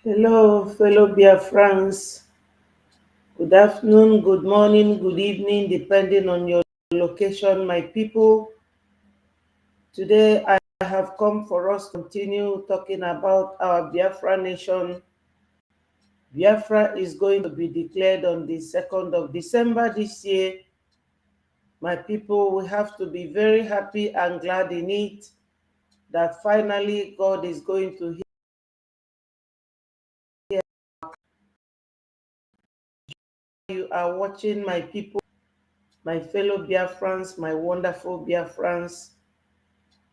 Hello, fellow BIAFRANS. Good afternoon, good morning, good evening, depending on your location, my people. Today, I have come for us to continue talking about our Biafra nation. Biafra is going to be declared on the 2nd of December this year. My people, we have to be very happy and glad in it that finally God is going to hear you are watching, my people, my fellow Biafrans, my wonderful Biafrans.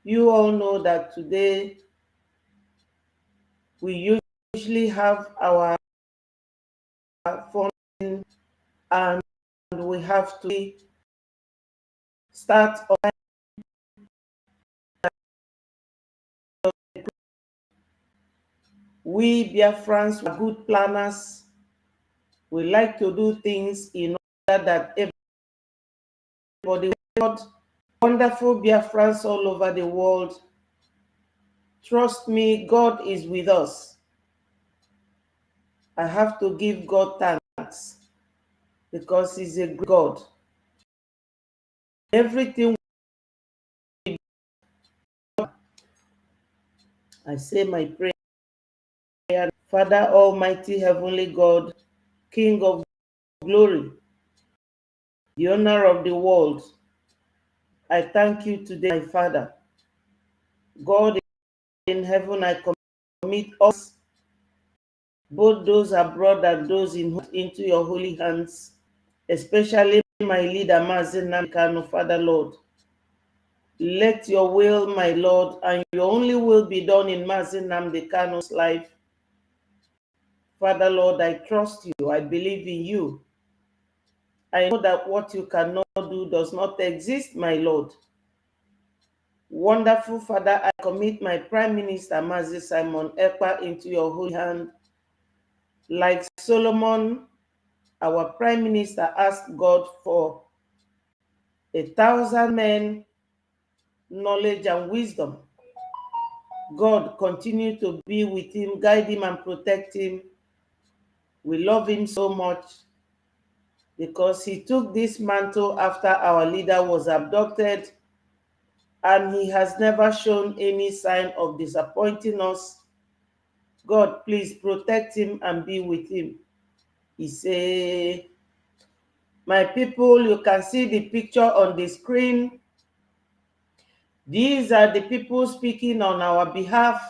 You all know that today we usually have our funding, and we have to start on. We Biafrans are good planners. We like to do things in order that everybody, wonderful Biafrans all over the world, trust me, God is with us. I have to give God thanks because He's a good God. Everything I say my prayer, Father Almighty, Heavenly God, King of glory, the owner of the world, I thank you today, my Father. God in heaven, I commit us, both those abroad and those into your holy hands, especially my leader, Mazen Namkano, Father Lord. Let your will, my Lord, and your only will be done in Mazen Namdekano's life. Father Lord, I trust you. I believe in you. I know that what you cannot do does not exist, my Lord. Wonderful Father, I commit my Prime Minister, Mazi Simon Ekpa, into your holy hand. Like Solomon, our Prime Minister asked God for 1,000 men, knowledge and wisdom. God, continue to be with him, guide him and protect him. We love him so much because he took this mantle after our leader was abducted, and he has never shown any sign of disappointing us. God, please protect him and be with him. He said, my people, you can see the picture on the screen. These are the people speaking on our behalf.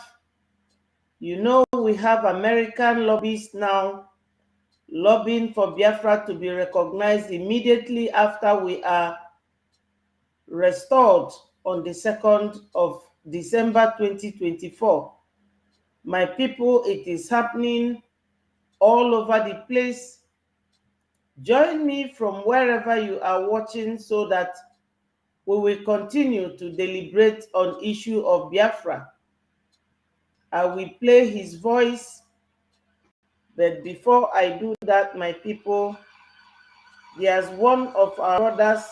You know, we have American lobbyists now lobbying for Biafra to be recognized immediately after we are restored on the 2nd of December 2024. My people, it is happening all over the place. Join me from wherever you are watching so that we will continue to deliberate on issue of Biafra. I will play his voice, but before I do that, my people, there's one of our brothers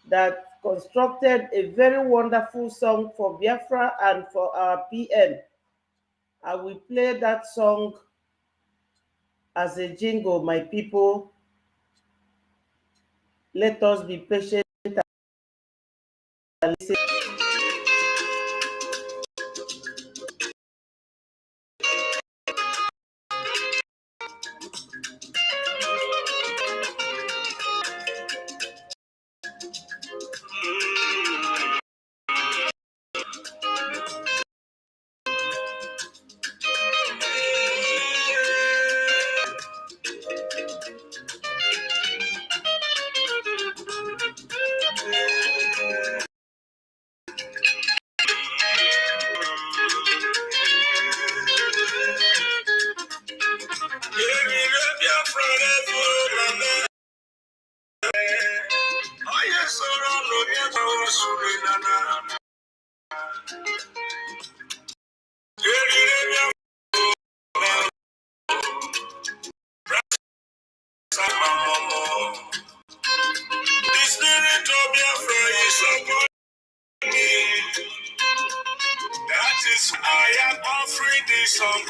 that constructed a very wonderful song for Biafra and for our PM. I will play that song as a jingle, my people. Let us be patient and listen. The spirit of Biafra is upon me. That is why I am offering this song.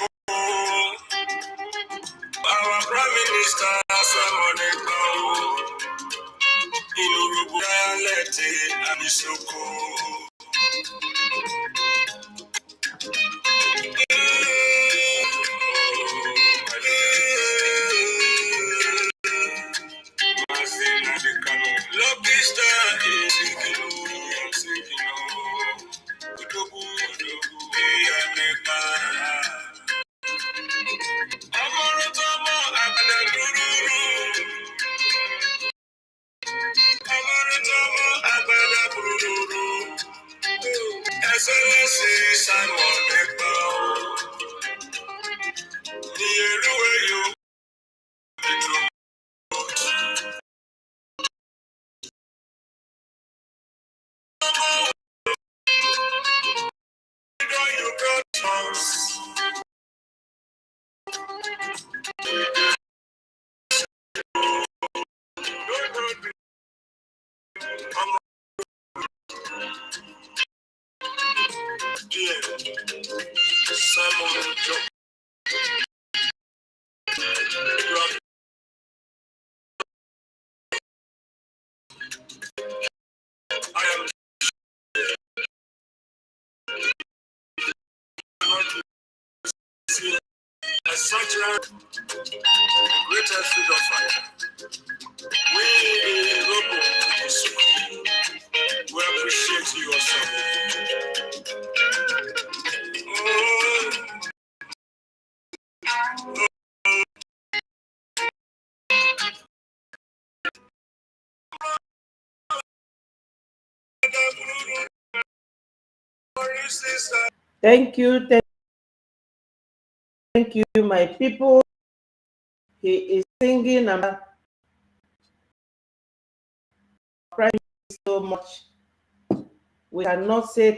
Thank you, thank you, my people. He is singing and crying so much. We cannot say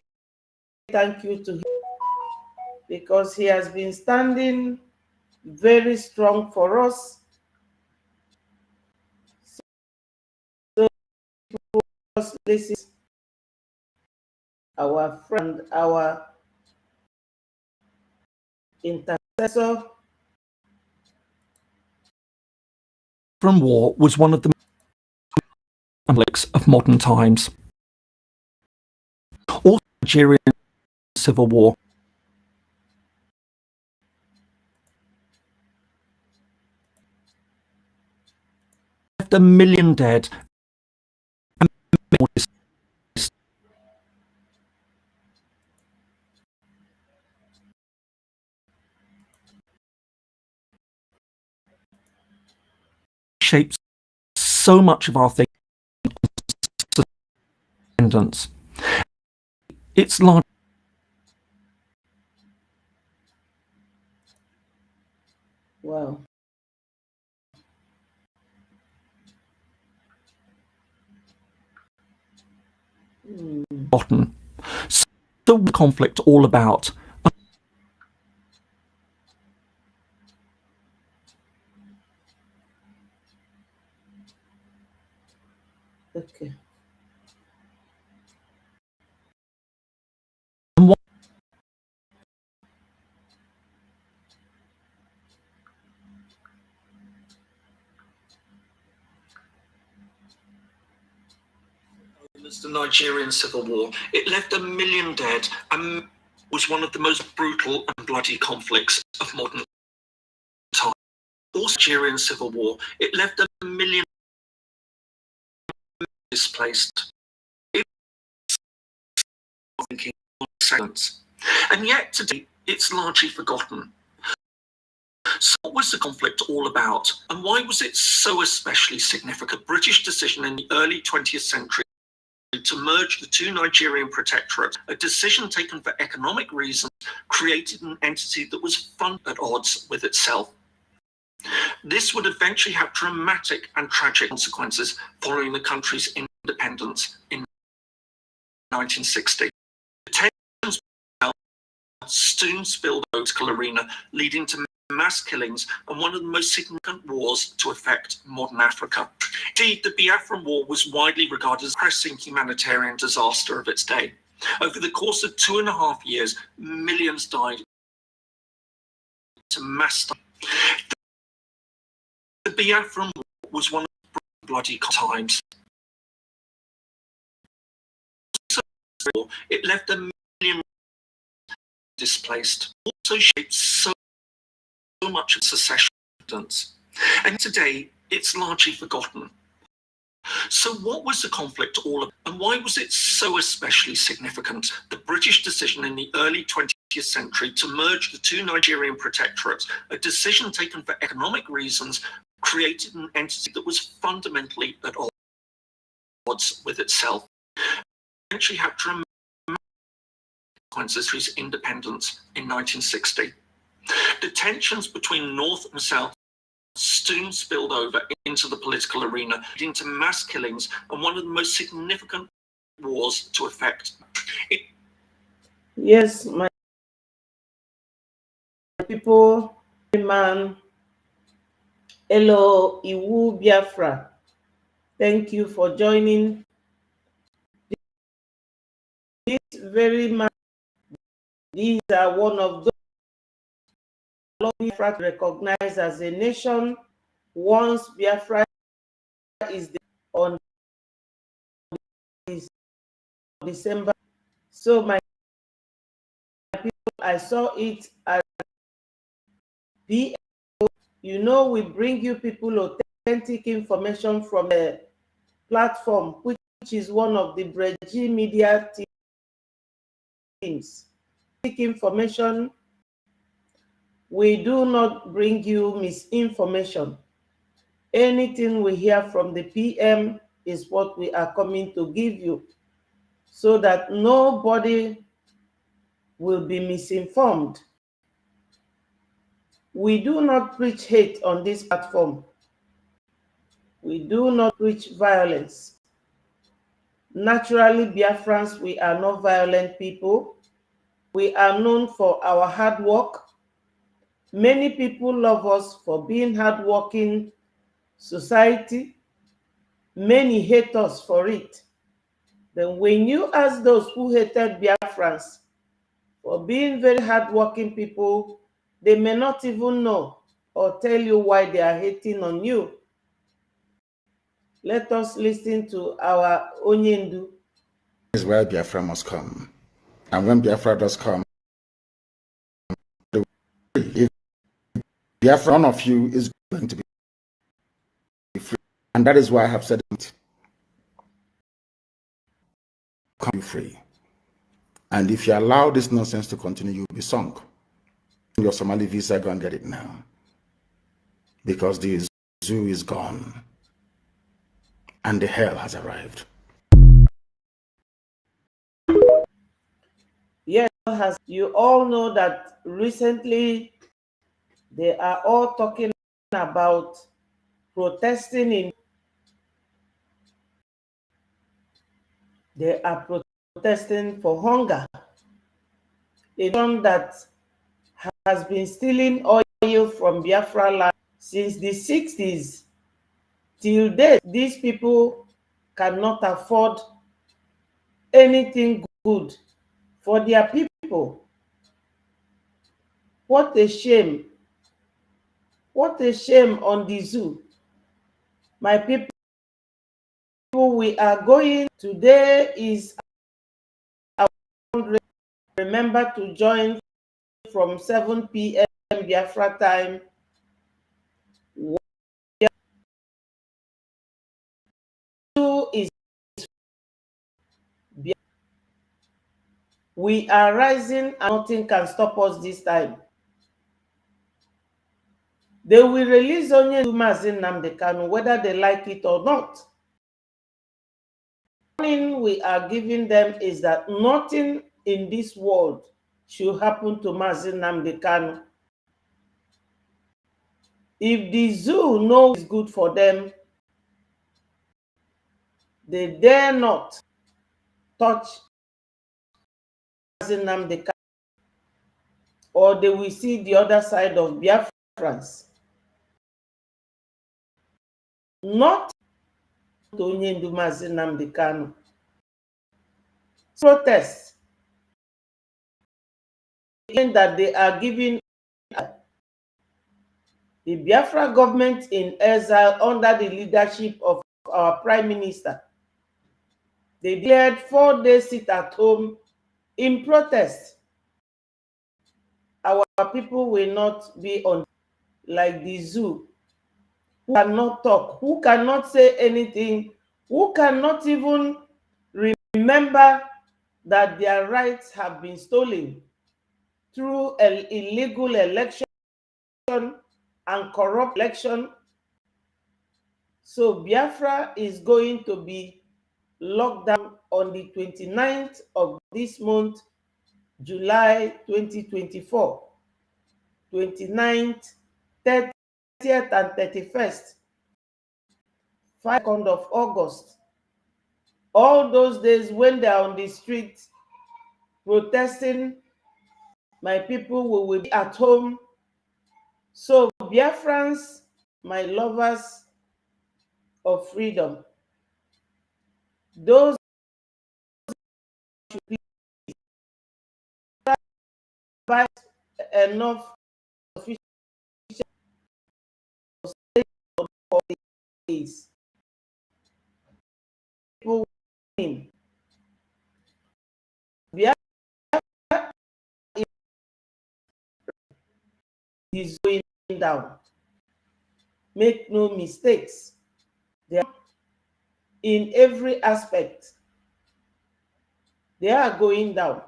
thank you to him because he has been standing very strong for us. So this is our friend, our intercessor. Biafran War was one of the conflicts of modern times. Also, Nigerian civil war. Left 1 million dead and more displaced. Shapes so much of our thinking. It's large. Wow. Forgotten. So the conflict all about. Okay. And what was the Nigerian civil war. It left 1 million dead and was one of the most brutal and bloody conflicts of modern times. Also, Nigerian civil war. It left 1 million displaced. And yet today it's largely forgotten. So what was the conflict all about, and why was it so especially significant? A British decision in the early 20th century to merge the two Nigerian protectorates, a decision taken for economic reasons, created an entity that was at odds with itself. This would eventually have dramatic and tragic consequences following the country's independence in 1960. The tensions soon spilled over the arena, leading to mass killings and one of the most significant wars to affect modern Africa. Indeed, the Biafran War was widely regarded as a pressing humanitarian disaster of its day. Over the course of 2.5 years, millions died to mass. The Biafran War was one of the bloody times. It left a million displaced, also shaped so much of secession. And today, it's largely forgotten. So what was the conflict all about, and why was it so especially significant? The British decision in the early 20th century to merge the two Nigerian protectorates, a decision taken for economic reasons, created an entity that was fundamentally at odds with itself. Eventually had dramatic consequences for its independence in 1960. The tensions between North and South soon spilled over into the political arena, leading to mass killings and one of the most significant wars to affect it. Yes, my people, man, hello, Iwu Biafra. Thank you for joining. This very man, these are one of those Biafra recognized as a nation once Biafra is on December. So my people, I saw it as you know, we bring you people authentic information from a platform, which is one of the Breji media teams. Information, we do not bring you misinformation. Anything we hear from the PM is what we are coming to give you, so that nobody will be misinformed. We do not preach hate on this platform. We do not preach violence. Naturally, Biafrans, we are not violent people. We are known for our hard work. Many people love us for being hardworking society. Many hate us for it. Then when you ask those who hated Biafrans for being very hardworking people, they may not even know or tell you why they are hating on you. Let us listen to our Onyendu. This is where Biafra must come. And when Biafra does come, if Biafra, none of you is going to be free. And that is why I have said it. Come be free. And if you allow this nonsense to continue, you'll be sunk. Your Somali visa, go and get it now. Because the zoo is gone. And the hell has arrived. Yes, you all know that recently they are all talking about protesting they are protesting for hunger. A nation that has been stealing oil from Biafra land since the 60s. Till date, these people cannot afford anything good for their people. What a shame. What a shame on the zoo. My people, we are going. Today is our remember to join from 7 p.m. Biafra time. We are rising and nothing can stop us this time. They will release Onye Mazin Nnamdi Kanu whether they like it or not. The warning we are giving them is that nothing in this world should happen to Mazin Nnamdi Kanu. If the zoo knows it's good for them, they dare not touch Mazin Nnamdi Kanu, or they will see the other side of Biafrans. Not to Onyendu Mazin Nnamdi Kanu. Protests that they are giving The Biafra government in exile under the leadership of our Prime Minister, they declared 4-day sit-at-home in protest. Our people will not be on like the zoo, who cannot talk, who cannot say anything, who cannot even remember that their rights have been stolen through an illegal election and corrupt election. So Biafra is going to be locked down on the 29th of this month, July 2024, 29th, 30th and 31st, 2nd of August. All those days when they are on the street protesting, my people will be at home. So Biafrans, my lovers of freedom, those should provide enough sufficient for days. People win. Biafra is going down. Make no mistakes. They are in every aspect. They are going down.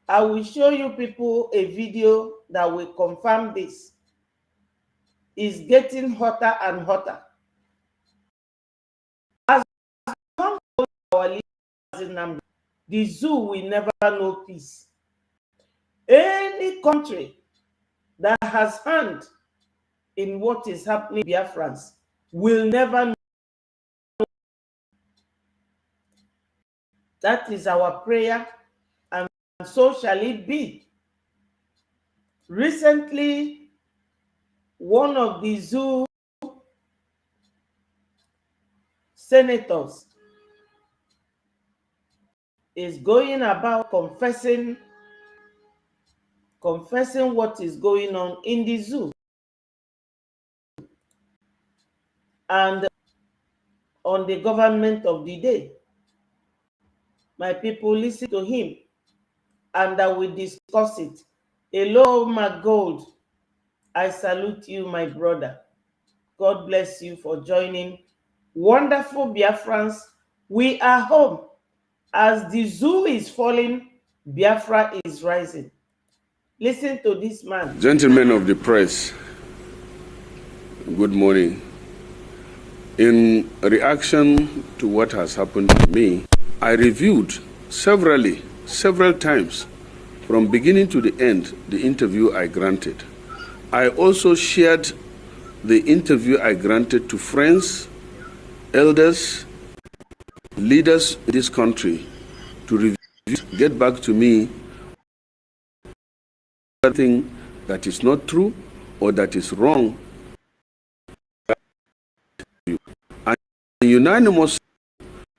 I will show you people a video that will confirm this. It's getting hotter and hotter. As long as our leaders in Namibia, the zoo will never know peace. Any country that has hand in what is happening in Biafrans will never know. That is our prayer, and so shall it be. Recently, one of the zoo senators is going about confessing what is going on in the zoo. And on the government of the day. My people, listen to him, and I will discuss it. Hello, my gold. I salute you, my brother. God bless you for joining. Wonderful Biafrans, we are home. As the zoo is falling, Biafra is rising. Listen to this man. Gentlemen of the press, good morning. In reaction to what has happened to me, I reviewed several times, from beginning to the end, the interview I granted. I also shared the interview I granted to friends, elders, leaders in this country to review, get back to me something that is not true or that is wrong. And unanimously,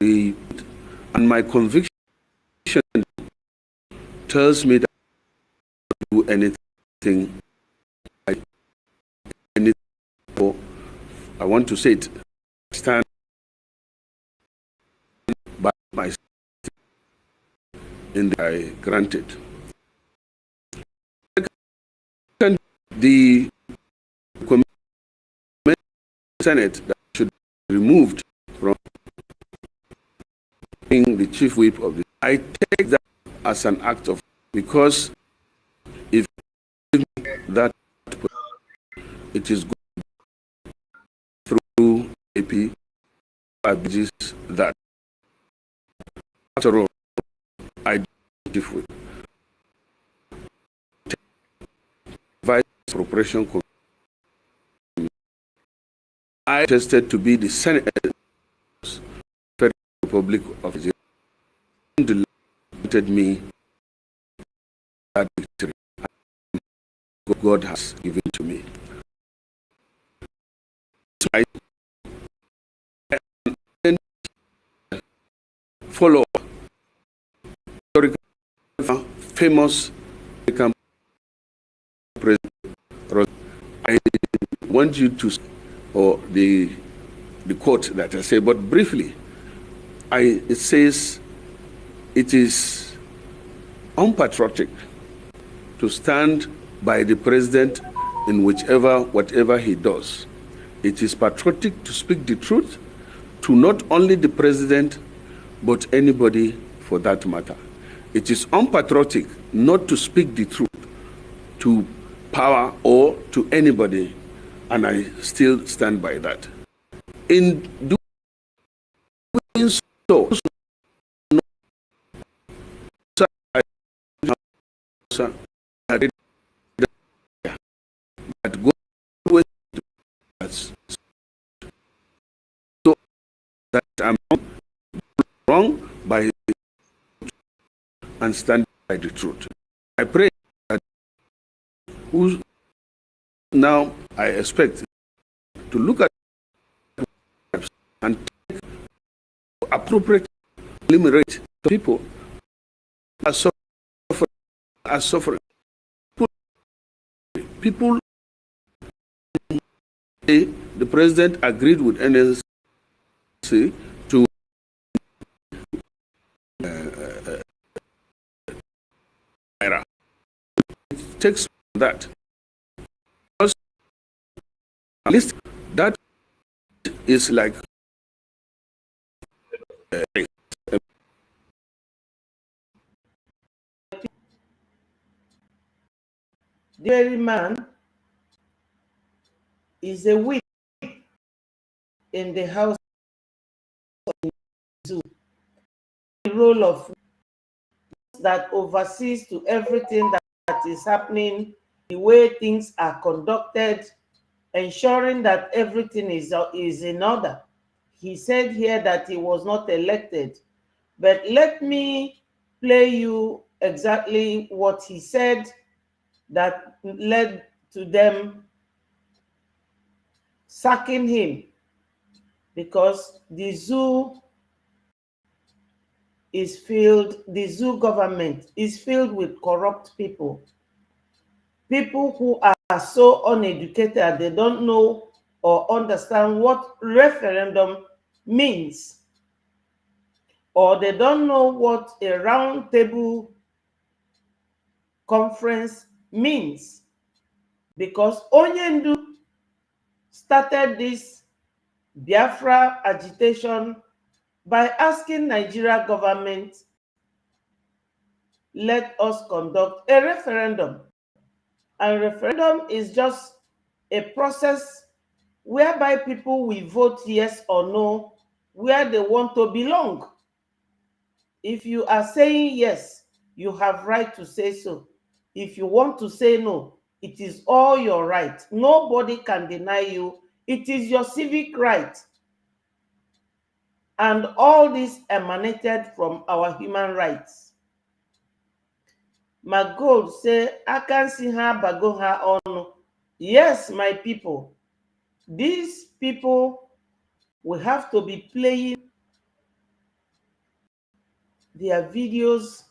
and my conviction tells me that I don't do anything. I want to say it, stand by myself in the I granted. The Senate that should be removed from being the chief whip of the. I take that as an act of, because if that it is going through AP abuses that after all I do chief whip. Vice Appropriation Committee. I tested to be the Senate Federal Republic of Nigeria. Delighted me that victory God has given to me. So I follow famous president. I want you to, or the quote that I say, but briefly, it says it is unpatriotic to stand by the president in whatever he does. It is patriotic to speak the truth to not only the president, but anybody for that matter. It is unpatriotic not to speak the truth to power or to anybody, and I still stand by that. In doing so, that go so that I'm wrong by and stand by the truth. I pray that who now I expect to look at and take appropriate eliminate the people are suffering. People, the president agreed with NSE to it takes that. Because at least that is like the very man is a whip in the house of the role of that oversees to everything that is happening, the way things are conducted, ensuring that everything is in order. He said here that he was not elected, but let me play you exactly what he said that led to them sacking him, because the zoo government is filled with corrupt people who are so uneducated they don't know or understand what referendum means, or they don't know what a round table conference means, because Onyendu started this Biafra agitation by asking Nigeria government, let us conduct a referendum. And referendum is just a process whereby people will vote yes or no where they want to belong. If you are saying yes, you have right to say so. If you want to say no, it is all your right. Nobody can deny you. It is your civic right. And all this emanated from our human rights. My goal say, I can see her bago her on. Yes, my people. These people will have to be playing their videos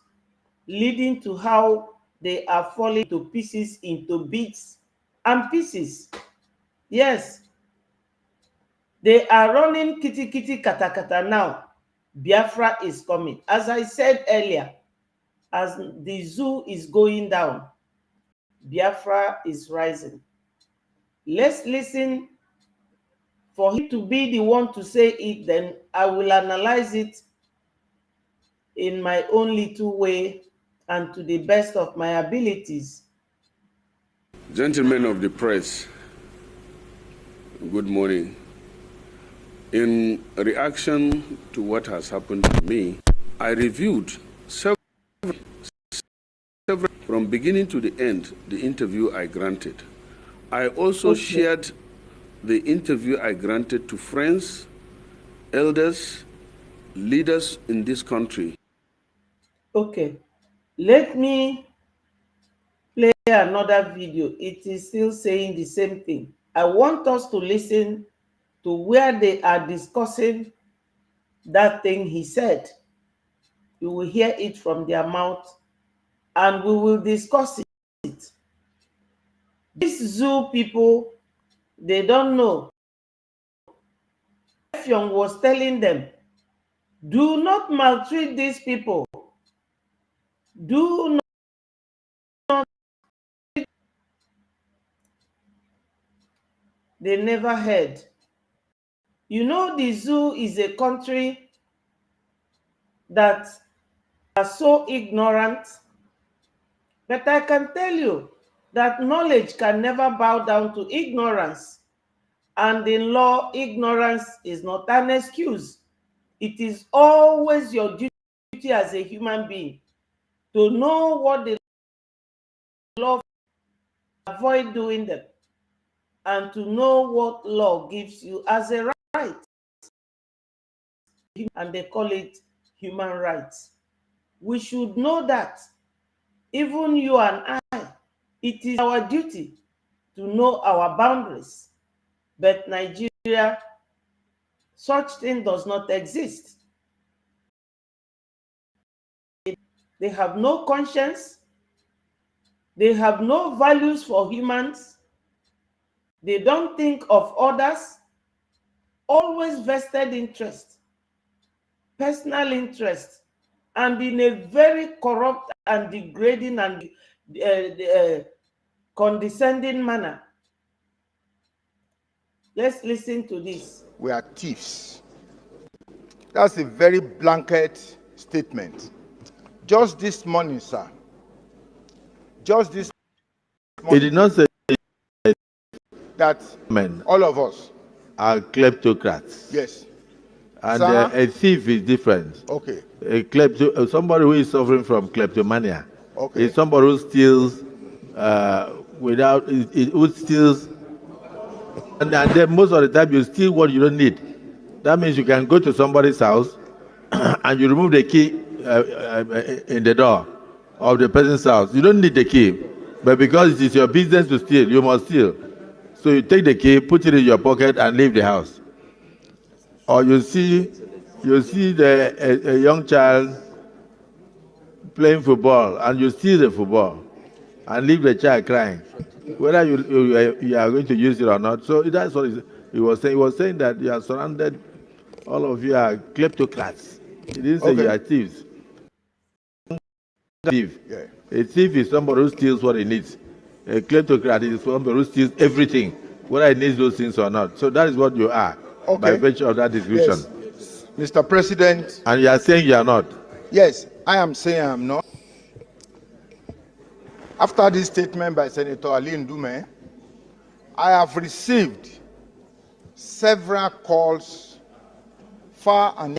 leading to how they are falling to pieces, into bits and pieces. Yes, they are running kitty kitty kata kata now. Biafra is coming. As I said earlier, as the zoo is going down, Biafra is rising. Let's listen for him to be the one to say it, then I will analyze it in my own little way and to the best of my abilities. Gentlemen of the press, good morning. In reaction to what has happened to me, I reviewed several from beginning to the end, the interview I granted. I also shared the interview I granted to friends, elders, leaders in this country. Okay, let me play another video. It is still saying the same thing. I want us to listen to where they are discussing that thing he said. You will hear it from their mouth and we will discuss it. These zoo people They don't know. Young was telling them, do not maltreat these people. Do not. They never heard. You know, the zoo is a country that are so ignorant. But I can tell you that knowledge can never bow down to ignorance. And in law, ignorance is not an excuse. It is always your duty as a human being to know what the law, avoid doing them, and to know what law gives you as a right. And they call it human rights. We should know that, even you and I, it is our duty to know our boundaries. But Nigeria, such thing does not exist. They have no conscience. They have no values for humans. They don't think of others. Always vested interest, personal interest, and in a very corrupt and degrading and condescending manner. Let's listen to this. We are thieves. That's a very blanket statement. Just this morning, sir. Just this morning. It did not say that men all of us are kleptocrats. Yes. And a thief is different. Okay. Somebody who is suffering from kleptomania. Okay. Is somebody who steals who steals, and then most of the time you steal what you don't need. That means you can go to somebody's house and you remove the key in the door of the person's house. You don't need the key, but because it is your business to steal, you must steal. So you take the key, put it in your pocket, and leave the house. Or you see a young child playing football, and you steal the football and leave the child crying, whether you are going to use it or not. So that's what he was saying. He was saying that you are surrounded, all of you are kleptocrats. He didn't say you are thieves. Thief. Yeah. A thief is somebody who steals what he needs. A kleptocrat is somebody who steals everything, whether he needs those things or not. So that is what you are, by virtue of that description. Yes. Mr. President. And you are saying you are not. Yes, I am saying I am not. After this statement by Senator Ali Ndume, I have received several calls far and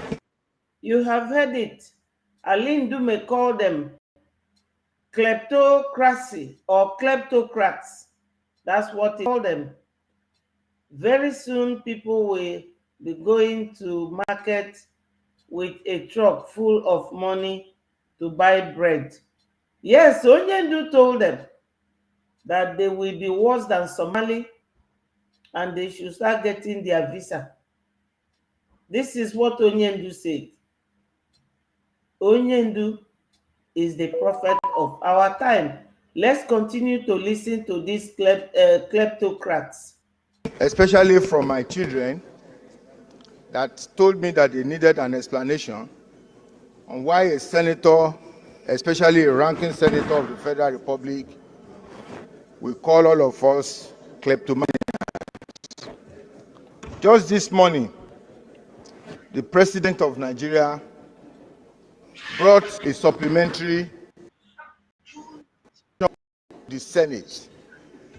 near. You have heard it. Ali Ndume called them kleptocracy or kleptocrats. That's what he called them. Very soon, people will be going to market with a truck full of money to buy bread. Yes, Onyendu told them that they will be worse than Somali and they should start getting their visa. This is what Onyendu said. Onyendu is the prophet of our time. Let's continue to listen to these kleptocrats. Especially from my children that told me that they needed an explanation on why a senator, especially a ranking senator of the Federal Republic, will call all of us kleptomaniacs. Just this morning, the President of Nigeria brought a supplementary to the Senate.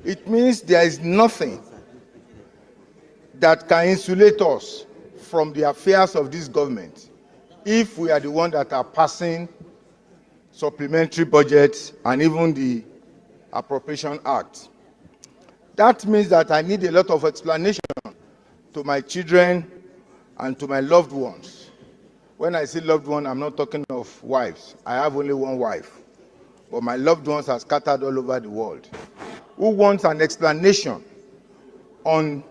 It means there is nothing that can insulate us from the affairs of this government if we are the ones that are passing supplementary budgets and even the Appropriation Act. That means that I need a lot of explanation to my children and to my loved ones. When I say loved one, I'm not talking of wives. I have only one wife, but my loved ones are scattered all over the world, who wants an explanation on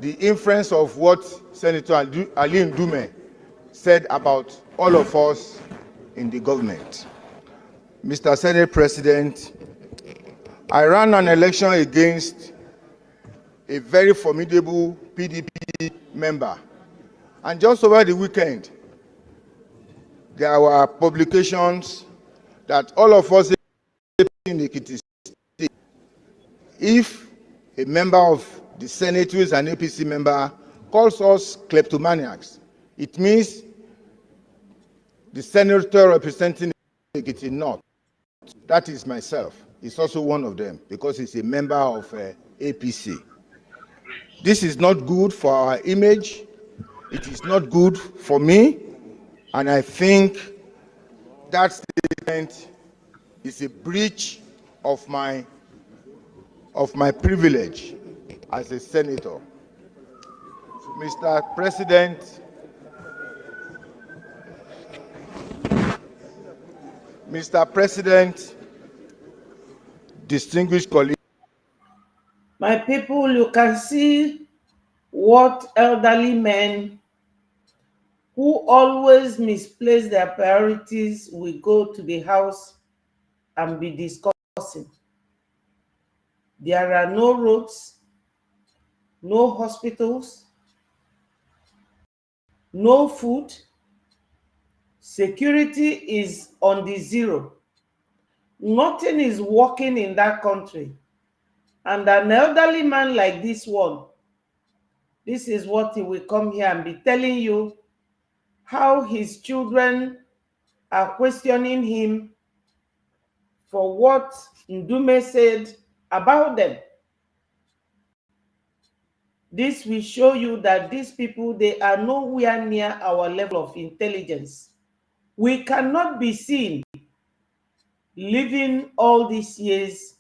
the inference of what Senator Ali Ndume said about all of us in the government. Mr. Senate President, I ran an election against a very formidable PDP member. And just over the weekend, there were publications that all of us in Ekiti State, if a member of the Senate who is an APC member calls us kleptomaniacs, it means the senator representing Ekiti North, that is myself, is also one of them because he's a member of APC. This is not good for our image. It is not good for me. And I think that statement is a breach of my privilege as a senator. Mr. President, distinguished colleagues. My people, you can see what elderly men who always misplace their priorities will go to the house and be discussing. There are no roads, no hospitals, no food. Security is on the zero. Nothing is working in that country. And an elderly man like this one, this is what he will come here and be telling you how his children are questioning him for what Ndume said about them. This will show you that these people, they are nowhere near our level of intelligence. We cannot be seen living all these years,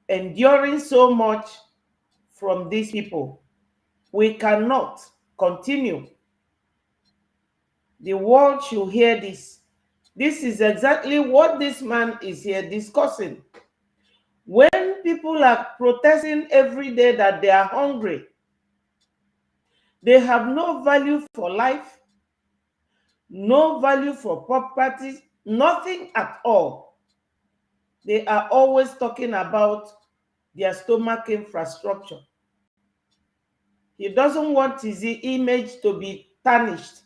enduring so much from these people. We cannot continue. The world should hear this. This is exactly what this man is here discussing. When people are protesting every day that they are hungry, they have no value for life, no value for property, nothing at all. They are always talking about their stomach infrastructure. He doesn't want his image to be tarnished,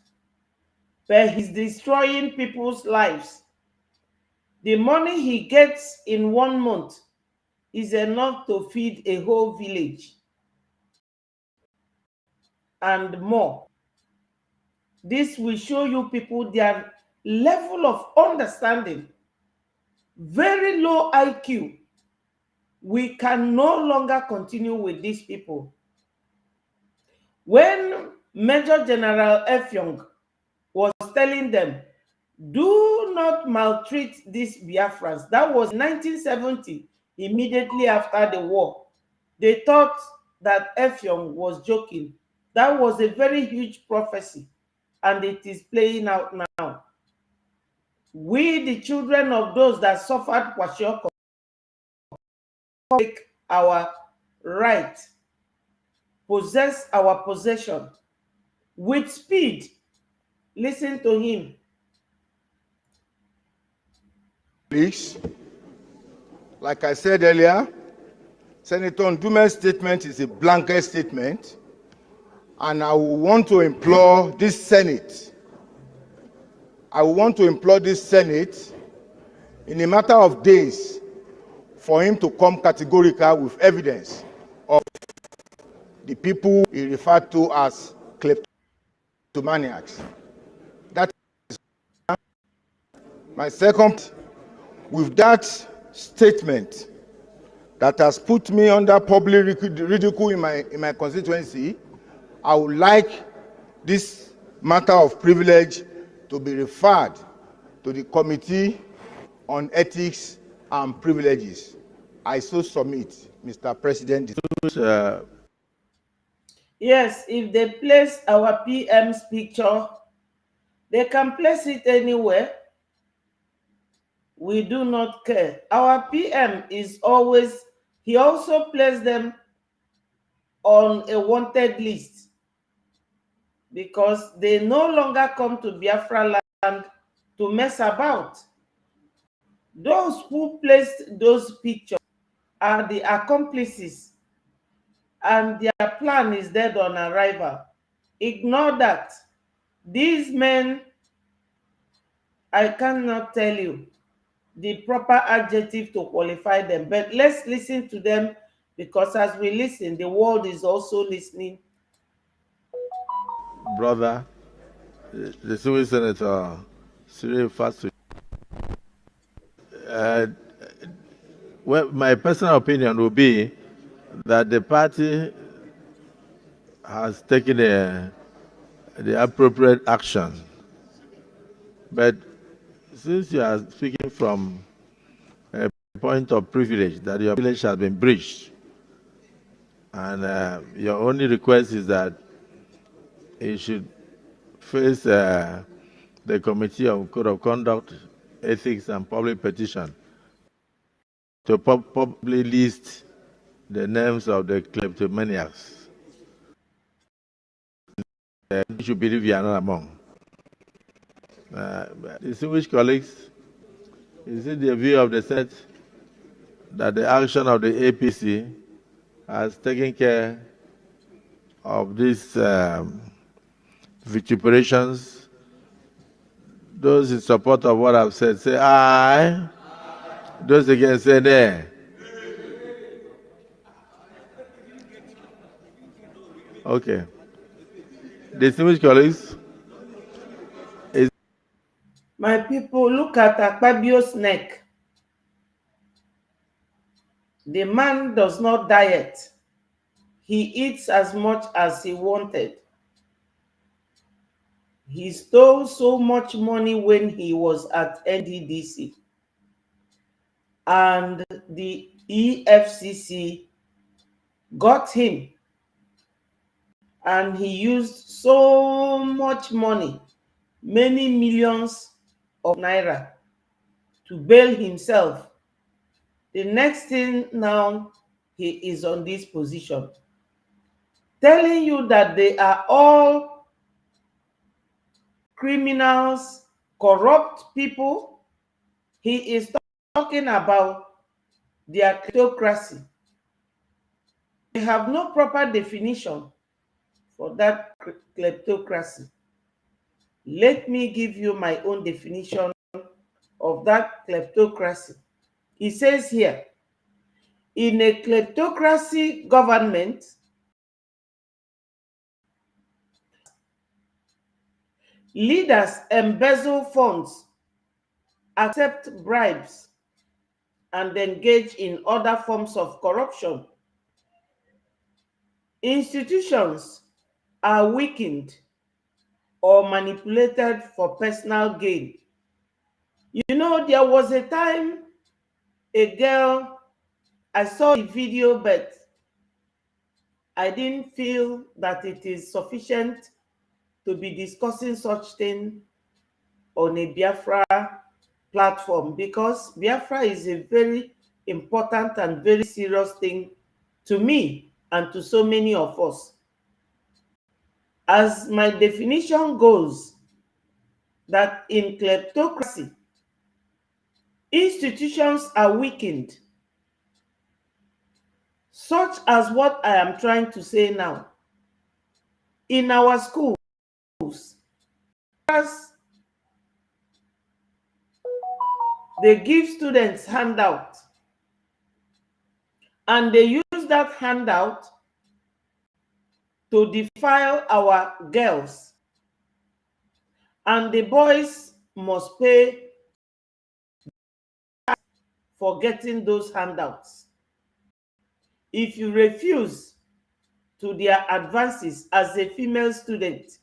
but he's destroying people's lives. The money he gets in 1 month is enough to feed a whole village and more. This will show you people their level of understanding. Very low IQ. We can no longer continue with these people. When Major General Effiong was telling them, do not maltreat these Biafrans, that was 1970, immediately after the war. They thought that Effiong was joking. That was a very huge prophecy, and it is playing out now. We, the children of those that suffered Kwashiorkor, take our right, possess our possession with speed. Listen to him. Please, like I said earlier, Senator Ndume's statement is a blanket statement, and I want to implore this Senate. In a matter of days for him to come categorical with evidence of the people he referred to as kleptomaniacs. That is my second. With that statement that has put me under public ridicule in my constituency, I would like this matter of privilege to be referred to the Committee on Ethics and Privileges. I so submit, Mr. President. Yes, if they place our PM's picture, they can place it anywhere. We do not care. Our PM is always, he also placed them on a wanted list because they no longer come to Biafra land to mess about. Those who placed those pictures are the accomplices and their plan is dead on arrival. Ignore that. These men, I cannot tell you the proper adjective to qualify them, but let's listen to them, because as we listen, the world is also listening. Brother, the civil senator, Cyril Fasu. Well, my personal opinion would be that the party has taken the appropriate action. But since you are speaking from a point of privilege, that your privilege has been breached, and your only request is that you should face the Committee of Code of Conduct, Ethics and Public Petition to publicly list the names of the kleptomaniacs. You should believe you are not among. Distinguished colleagues, is it the view of the Senate that the action of the APC has taken care of these vituperations? Those in support of what I've said, say aye. Those against, say nay. Okay. Distinguished colleagues, My people, look at Akpabio's neck. The man does not diet. He eats as much as he wanted. He stole so much money when he was at NDDC. And the EFCC got him. And he used so much money, many millions of naira, to bail himself. The next thing now, he is on this position, telling you that they are all criminals, corrupt people. He is talking about their kleptocracy. They have no proper definition for that kleptocracy. Let me give you my own definition of that kleptocracy. It says here, in a kleptocracy government, leaders embezzle funds, accept bribes, and engage in other forms of corruption. Institutions are weakened or manipulated for personal gain. You know, there was a time a girl, I saw the video, but I didn't feel that it is sufficient to be discussing such thing on a Biafra platform, because Biafra is a very important and very serious thing to me and to so many of us. As my definition goes, that in kleptocracy, institutions are weakened, such as what I am trying to say now. In our schools, they give students handout, and they use that handout to defile our girls, and the boys must pay for getting those handouts. If you refuse to their advances as a female student,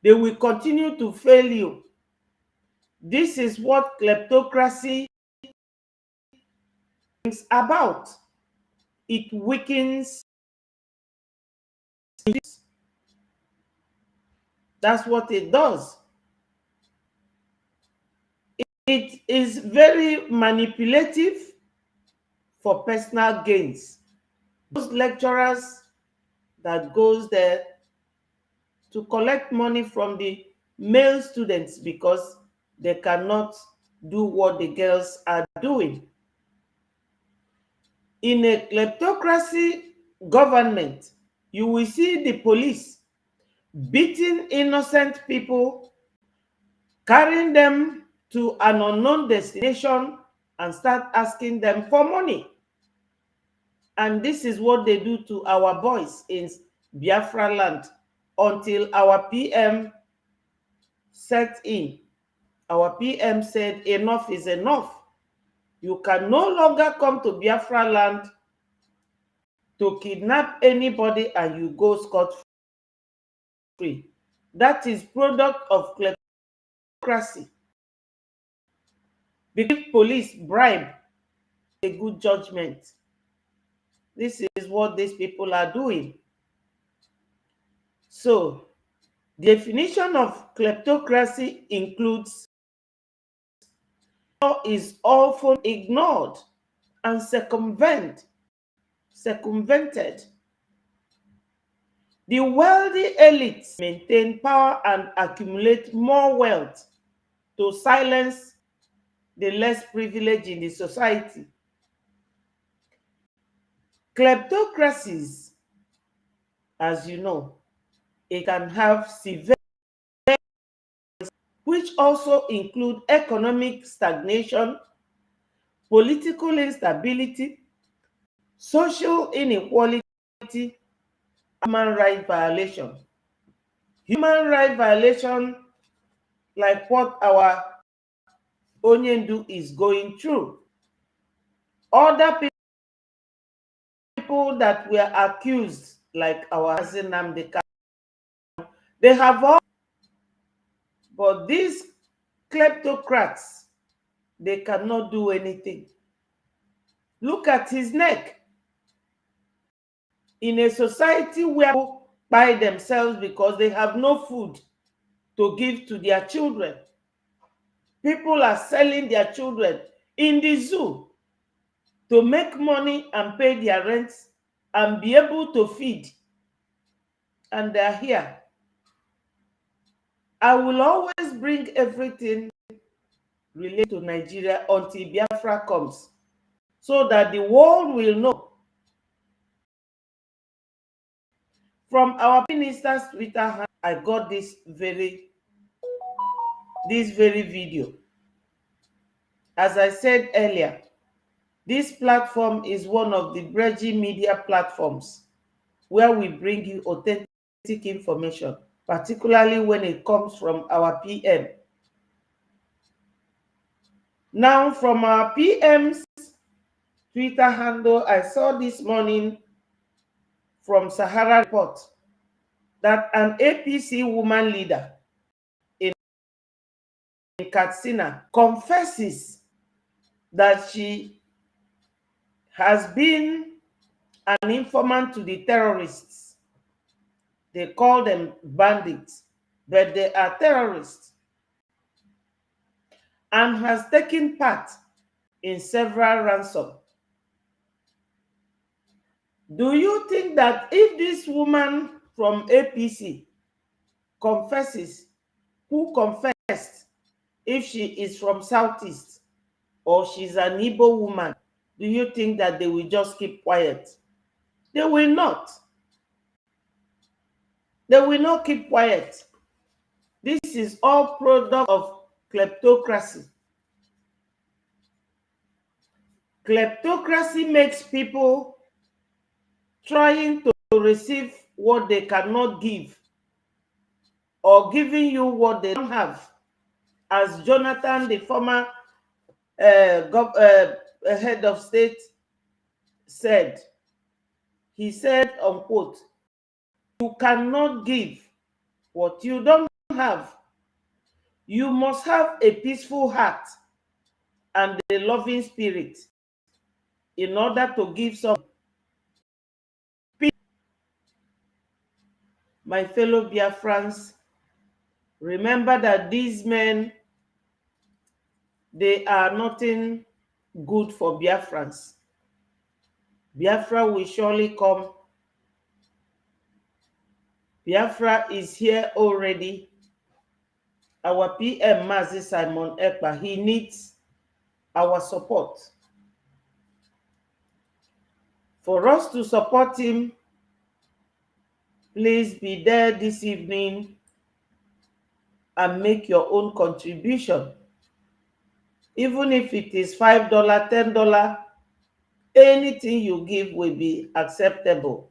they will continue to fail you. This is what kleptocracy is about. It weakens. That's what it does. It is very manipulative for personal gains. Those lecturers that goes there to collect money from the male students because they cannot do what the girls are doing. In a kleptocracy government, you will see the police beating innocent people, carrying them to an unknown destination and start asking them for money. And this is what they do to our boys in Biafra land until our PM set in. Our PM said enough is enough. You can no longer come to Biafra land to kidnap anybody and you go scot-free. That is product of kleptocracy. Because police bribe a good judgment. This is what these people are doing. So, the definition of kleptocracy includes is often ignored and circumvented. The wealthy elites maintain power and accumulate more wealth to silence the less privileged in the society. Kleptocracies, as you know, it can have severe, which also include economic stagnation, political instability, social inequality, human rights violation. Human rights violation like what our Onyendu is going through. Other people that were accused, like our Nnamdi Kanu, they have all, but these kleptocrats, they cannot do anything. Look at his neck. In a society where people buy themselves because they have no food to give to their children, people are selling their children in the zoo to make money and pay their rents and be able to feed. And they're here. I will always bring everything related to Nigeria until Biafra comes, so that the world will know. From our minister's Twitter, I got this very video. As I said earlier, this platform is one of the bridging media platforms where we bring you authentic information, particularly when it comes from our PM. Now, from our PM's Twitter handle, I saw this morning from Sahara Report that an APC woman leader in Katsina confesses that she has been an informant to the terrorists. They call them bandits, but they are terrorists, and has taken part in several ransom. Do you think that if this woman from APC confesses, who confessed, if she is from Southeast or she's an Igbo woman, do you think that they will just keep quiet? They will not. They will not keep quiet. This is all product of kleptocracy. Kleptocracy makes people trying to receive what they cannot give, or giving you what they don't have. As Jonathan, the former head of state, said, he said, unquote, "You cannot give what you don't have. You must have a peaceful heart and a loving spirit in order to give some." My fellow Biafrans, remember that these men, they are nothing good for Biafrans. Biafra will surely come. Biafra is here already. Our PM, Mazi Simon Ekpa, he needs our support. For us to support him, please be there this evening and make your own contribution. Even if it is $5, $10, anything you give will be acceptable,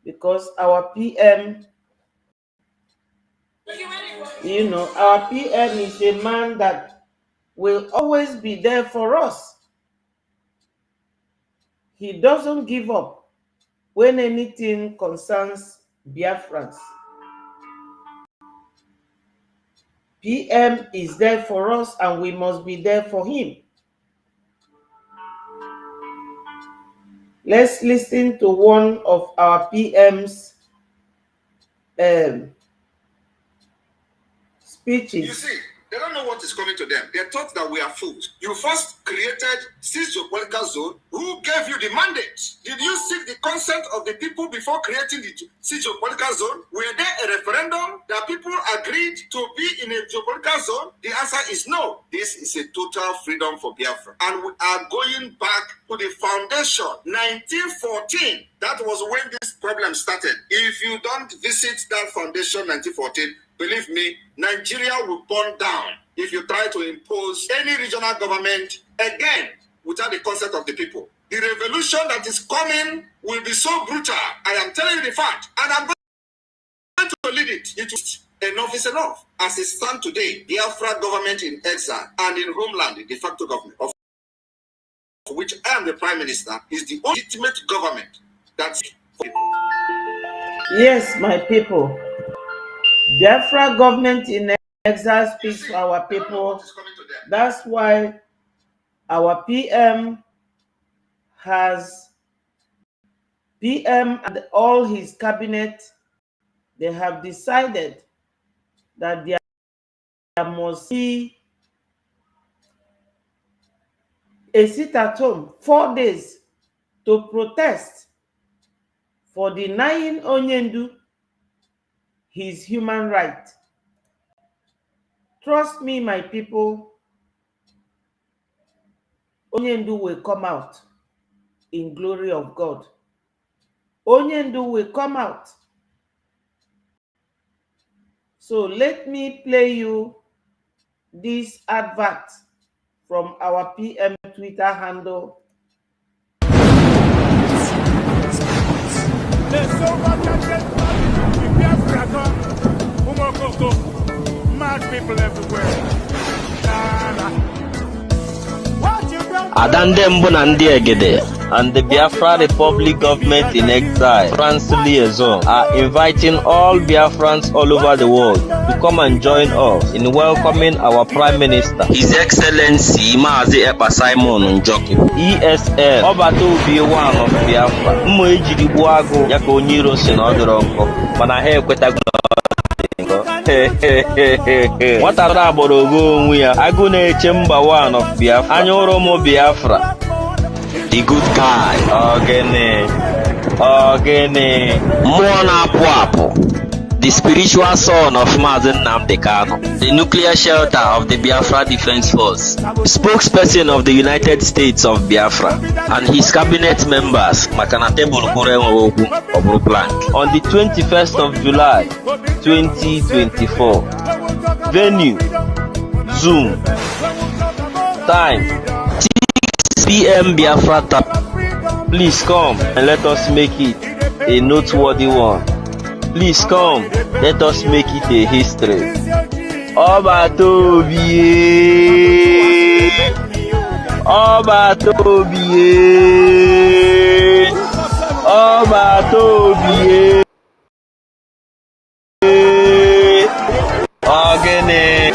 because our PM, our PM is a man that will always be there for us. He doesn't give up when anything concerns Biafrans. PM is there for us and we must be there for him. Let's listen to one of our PM's speeches. You see, they don't know what is coming to them. They thought that we are fools. You first created 6 geopolitical zone. Who gave you the mandate? Did you seek the consent of the people before creating the 6 geopolitical zone? Were there a referendum that people agreed to be in a geopolitical zone? The answer is no. This is a total freedom for Biafra. And we are going back to the foundation, 1914. That was when this problem started. If you don't visit that foundation, 1914, believe me, Nigeria will burn down if you try to impose any regional government again without the consent of the people. The revolution that is coming will be so brutal. I am telling you the fact, and I'm going to lead it. Enough is enough. As it stands today, the Biafra government in exile and in homeland, the de facto government, of which I am the Prime Minister, is the legitimate government that's... Yes, my people. Biafra government in exile speaks for our people. That's why our PM and all his cabinet, they have decided that there must be a sit at home 4 days to protest for denying Onyendu his human right. Trust me, my people, Onyendu will come out in glory of God. Onyendu will come out. So let me play you this advert from our PM Twitter handle. Mad people everywhere. Adandembo Nandiegede and the Biafra Republic government in exile, France liaison, are inviting all Biafrans all over the world to come and join us in welcoming our Prime Minister, His Excellency Mazi Epa Simon Njoki, ESL, Obato Obi1 of Biafra, Mmo ejiri gbuo agụ ya ka onye iro si na ọ dịrọ nkọ, mana ha ekwetago nwata tara agboro ogo onwe ya, agụ na-eche mba one of Biafra, anya ụrụ ụmụ Biafra, the good guy, ogene, mmụọ na-apụ apụ, the spiritual son of Mazi Nnamdi Kanu, the nuclear shelter of the Biafra Defense Force, spokesperson of the United States of Biafra, and his cabinet members, Makanate Bulukure Oburu Plank, on the 21st of July, 2024. Venue, Zoom. Time, 6 p.m. Biafra tap. Please come and let us make it a noteworthy one. Please come, let us make it a history. Obatobie, Obatobie, Obatobie, Ogene.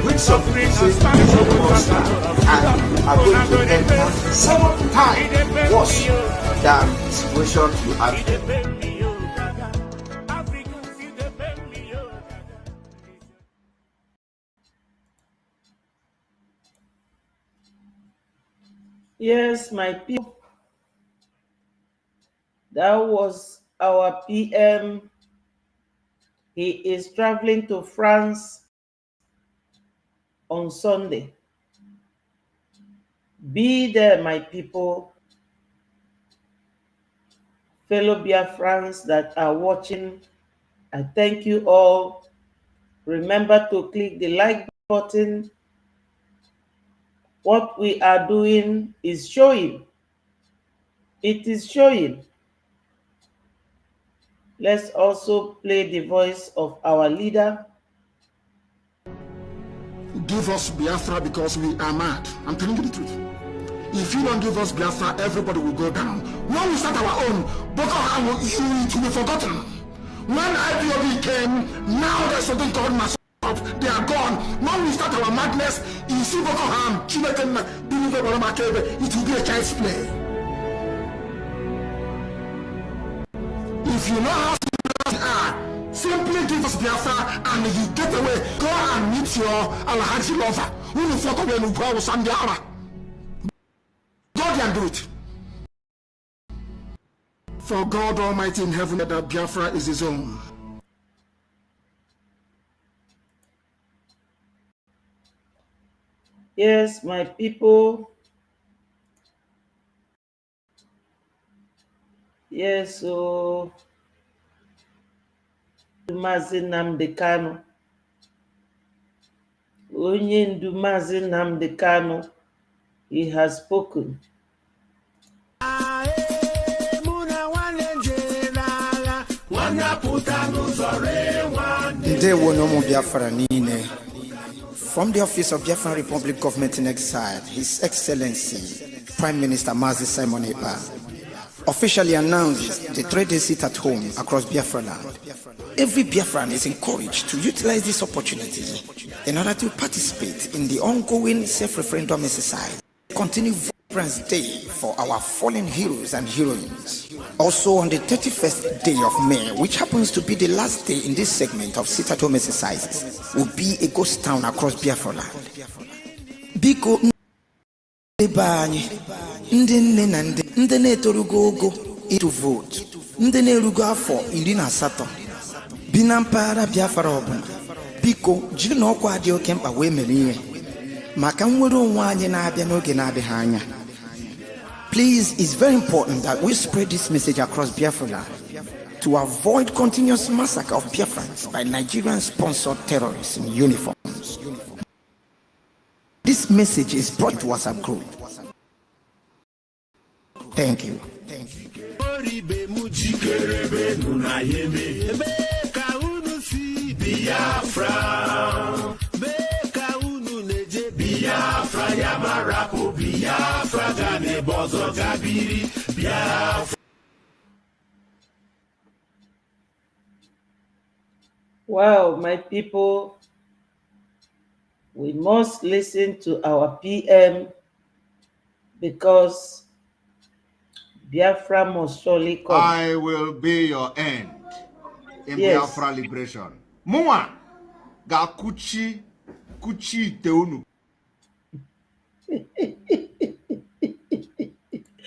Which some people say and are going to and have 7 times worse than the situation you have. Yes, my people, that was our PM. He is traveling to France on Sunday. Be there, my people, fellow Biafrans that are watching. I thank you all. Remember to click the like button. What we are doing is showing. It is showing. Let's also play the voice of our leader. Give us Biafra because we are mad. I'm telling you the truth. If you don't give us Biafra, everybody will go down. When we start our own, Boko Haram will be forgotten. When IPOB came, now there's something called mass up. They are gone. When we start our madness, you see Boko Haram, it will be a child's play. If you know how to are, simply give us Biafra and you get away. Go and meet your Alhaji lover. Who will fuck away and go with Sandiara. God can do it. For God Almighty in heaven, that Biafra is his own. Yes, my people. Yes, so Mazi Nnamdi Kanu. Onye ndu Mazi Nnamdi Kanu, he has spoken. From the office of Biafran Republic Government in Exile, His Excellency Prime Minister Mazi Simon Ekpa officially announced the 3-day sit at home across Biafra land. Every Biafran is encouraged to utilize this opportunity in order to participate in the ongoing self-referendum exercise. Continue Vibrance Day for our fallen heroes and heroines. Also on the 31st day of May, which happens to be the last day in this segment of sit at home exercises, will be a ghost town across Biafra land. Biko ndị nne na ndị na-etorugo ogo ịtụ vote, ndị na-erugo afọ 18 bi na mpaghara Biafra ọbụla, biko jiri na ọkwa dị oke mkpa wee mere ihe maka nnwere onwe anyị na-abịa n'oge na-adịghị anya. Please, it's very important that we spread this message across Biafra land to avoid continuous massacre of Biafrans by Nigerian-sponsored terrorists in uniforms. This message is brought to WhatsApp group. Thank you. Wow, my people, we must listen to our PM because Biafra must surely come. I will be your end in Biafra liberation. Mwa ga kuchi teunu.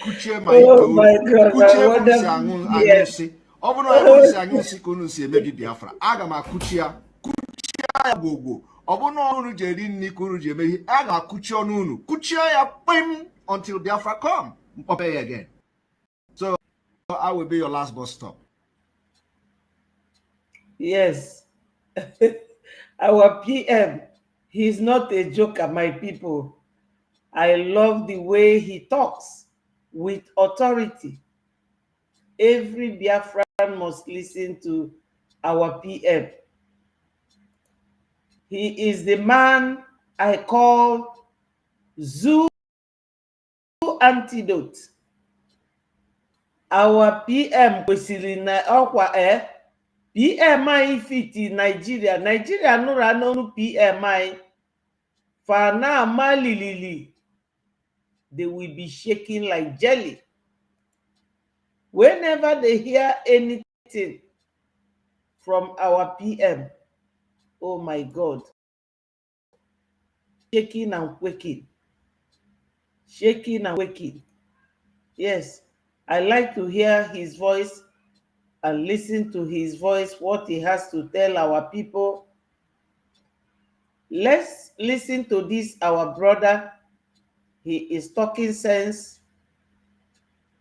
Kuchi ma oh my God! Kuchi angusi. Obono angusi angusi konusi emebi Biafra. Aga ma kuchia ya gogo. Obono onu jeri ni kuru jemehi. Aga kuchi onunu. Kuchia ya pim until Biafra come. Mpopeye again. So I will be your last bus stop. Yes. Our PM, he's not a joker, my people. I love the way he talks with authority. Every Biafran must listen to our PM. He is the man I call Zoo Antidote. Our PM kwesịrị na ọkwa PM anyị fiti Nigeria. Nigeria nụrụ anọnụ PM anyị fa na-ama lilili they will be shaking like jelly. Whenever they hear anything from our PM, oh my God, shaking and quaking, shaking and quaking. Yes, I like to hear his voice and listen to his voice, what he has to tell our people. Let's listen to this, our brother. He is talking sense.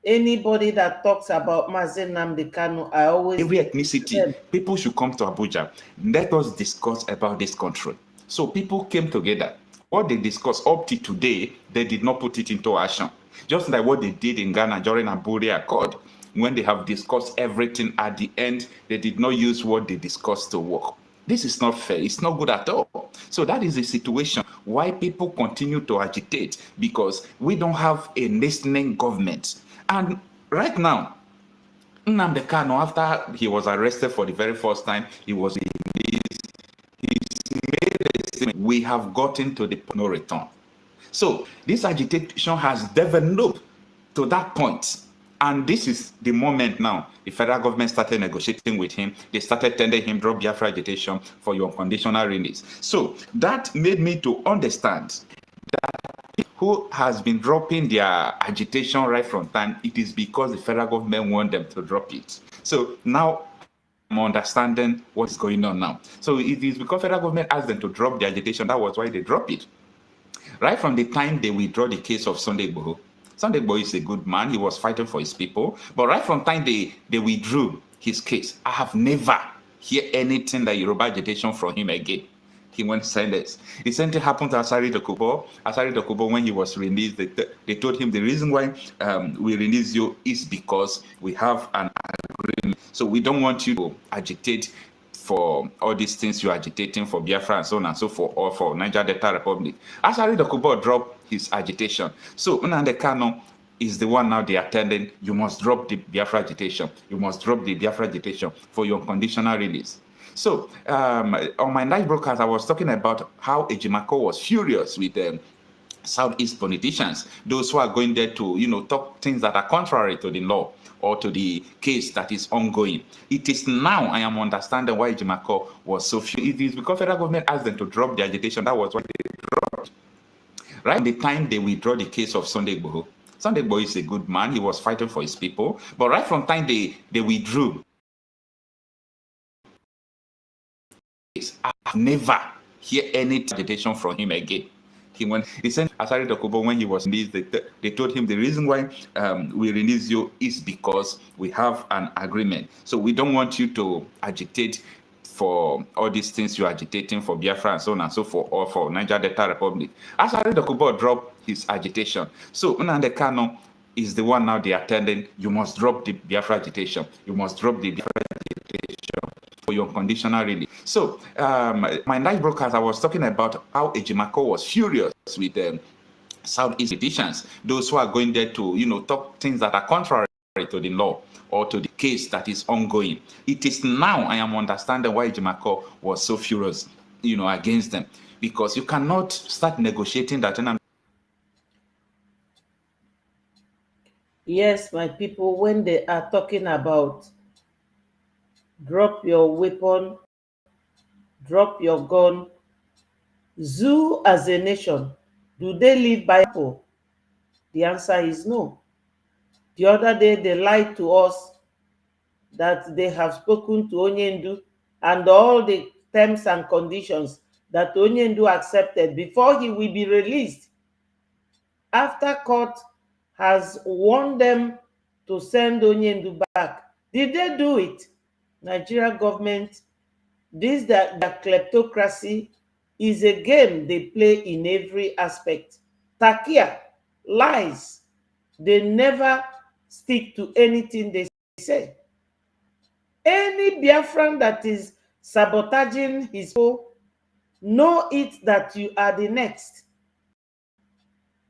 Anybody that talks about Mazi Nnamdi Kanu, I always every ethnicity, people should come to Abuja. Let us discuss about this country. So people came together. What they discussed up to today, they did not put it into action. Just like what they did in Ghana during Aburi Accord. When they have discussed everything at the end, they did not use what they discussed to work. This is not fair. It's not good at all. So that is the situation why people continue to agitate, because we don't have a listening government. And right now, Nnamdi Kanu, after he was arrested for the very first time, he was released. He's made a statement, we have gotten to the no return. So this agitation has developed to that point. And this is the moment now the federal government started negotiating with him. They started telling him, drop Biafra agitation for your unconditional release. So that made me to understand that who has been dropping their agitation right from time, it is because the federal government want them to drop it. So now I'm understanding what's going on now. So it is because federal government asked them to drop the agitation. That was why they dropped it. Right from the time they withdraw the case of Sunday Igboho. Sunday Igboho is a good man. He was fighting for his people. But right from the time they withdrew his case, I have never heard anything like Yoruba agitation from him again. He went silent. The same thing happened to Asari Dokubo. Asari Dokubo, when he was released, they told him the reason why we release you is because we have an agreement. So we don't want you to agitate for all these things you're agitating for Biafra and so on and so forth, or for Niger Delta Republic. Asari Dokubo dropped his agitation. So Nnamdi Kanu is the one now they are telling, you must drop the Biafra agitation. You must drop the Biafra agitation for your unconditional release. So on my live broadcast, I was talking about how Ejimako was furious with Southeast politicians, those who are going there to, talk things that are contrary to the law or to the case that is ongoing. It is now I am understanding why Ejimako was so furious. It is because federal government asked them to drop the agitation. That was why they dropped. Right? The time they withdraw the case of Sunday Igboho. Sunday Igboho is a good man. He was fighting for his people. But right from the time they withdrew, I have never heard any agitation from him again. He sent Asari Dokubo when he was released. They told him the reason why we release you is because we have an agreement. So we don't want you to agitate for all these things you're agitating for Biafra and so on and so forth, or for Niger Delta Republic. Asari Dokubo dropped his agitation. So Nnamdi Kanu is the one now they are telling, you must drop the Biafra agitation. You must drop the Biafra agitation for your unconditional release. So my live broadcast, I was talking about how Ejimako was furious with Southeast politicians, those who are going there to, talk things that are contrary to the law or to the case that is ongoing. It is now I am understanding why Ejimako was so furious, against them, because you cannot start negotiating that. Yes, my people, when they are talking about drop your weapon, drop your gun, zoo as a nation, do they live by Apple? The answer is no. The other day, they lied to us that they have spoken to Onyendu and all the terms and conditions that Onyendu accepted before he will be released. After court has warned them to send Onyendu back, did they do it? Nigeria government, the kleptocracy is a game they play in every aspect. Takia, lies. They never stick to anything they say. Any Biafran that is sabotaging his people, know it that you are the next.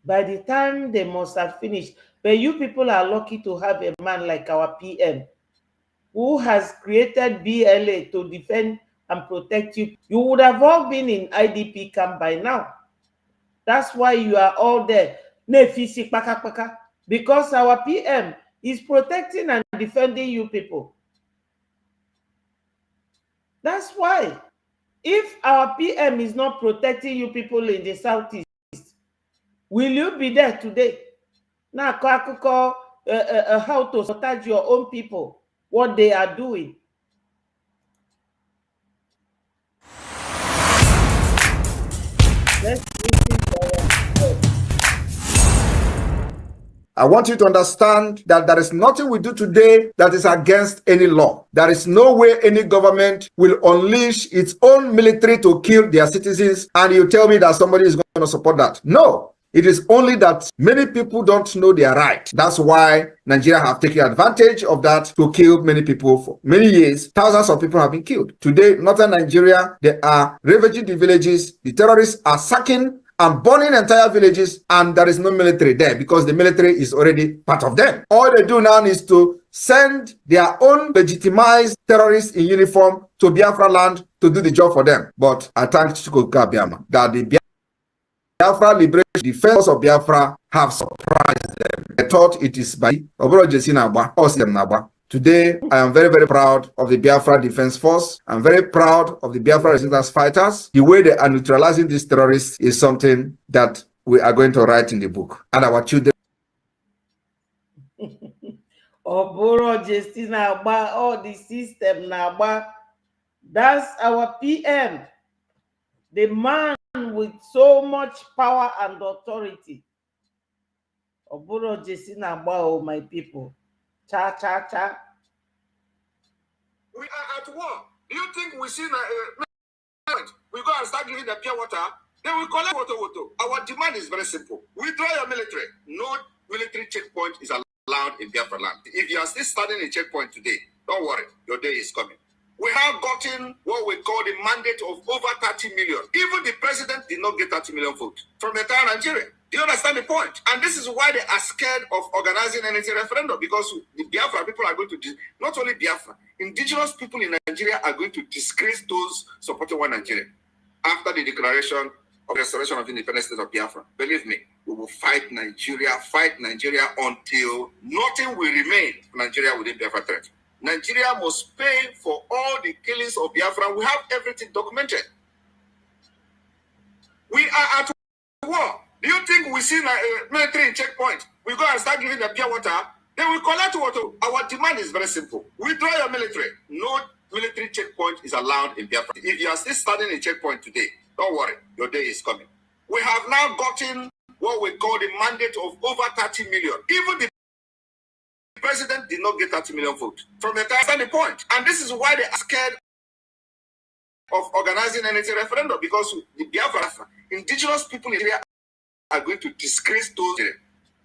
By the time they must have finished. But you people are lucky to have a man like our PM, who has created BLA to defend and protect you. You would have all been in IDP camp by now. That's why you are all there. Nefisi paka paka, because our PM is protecting and defending you people. That's why. If our PM is not protecting you people in the Southeast, will you be there today? Now, how to sabotage your own people, what they are doing. Let's listen to our. I want you to understand that there is nothing we do today that is against any law. There is no way any government will unleash its own military to kill their citizens, and you tell me that somebody is going to support that. No. It is only that many people don't know their right. That's why Nigeria have taken advantage of that to kill many people for many years. Thousands of people have been killed. Today, northern Nigeria, they are ravaging the villages. The terrorists are sacking and burning entire villages, and there is no military there because the military is already part of them. All they do now is to send their own legitimized terrorists in uniform to Biafra land to do the job for them. But I thank Chukwuka Biama that the Biafra Liberation Defense of Biafra have surprised them. I thought it is by Oboro Jesinagba or Nagba. Today, I am very, very proud of the Biafra Defense Force. I'm very proud of the Biafra resistance fighters. The way they are neutralizing these terrorists is something that we are going to write in the book. And our children. Oboro Jesinagba, all the system Nagba. That's our PM. The man with so much power and authority. Oboro Jesinagba, oh my people. Cha, cha, cha. We are at war. Do you think we see we go and start giving the pure water? Then we collect water. Our demand is very simple. Withdraw your military. No military checkpoint is allowed in Biafra land. If you are still standing in checkpoint today, don't worry. Your day is coming. We have gotten what we call the mandate of over 30 million. Even the president did not get 30 million votes from the entire Nigeria. Do you understand the point? And this is why they are scared of organizing anything referendum, because the Biafra people are going to, not only Biafra, indigenous people in Nigeria are going to disgrace those supporting one Nigeria after the declaration of restoration of independence state of Biafra. Believe me, we will fight Nigeria until nothing will remain for Nigeria within Biafra threat. Nigeria must pay for all the killings of Biafra. We have everything documented. We are at war. Do you think we see military in checkpoint? We go and start giving the pure water, then we collect water. Our demand is very simple. Withdraw your military. No military checkpoint is allowed in Biafra. If you are still standing in checkpoint today, don't worry, your day is coming. We have now gotten what we call the mandate of over 30 million. Even the president did not get 30 million votes from the entire standing point. And this is why they are scared of organizing anything referendum, because the Biafra, indigenous people in Nigeria are going to disgrace those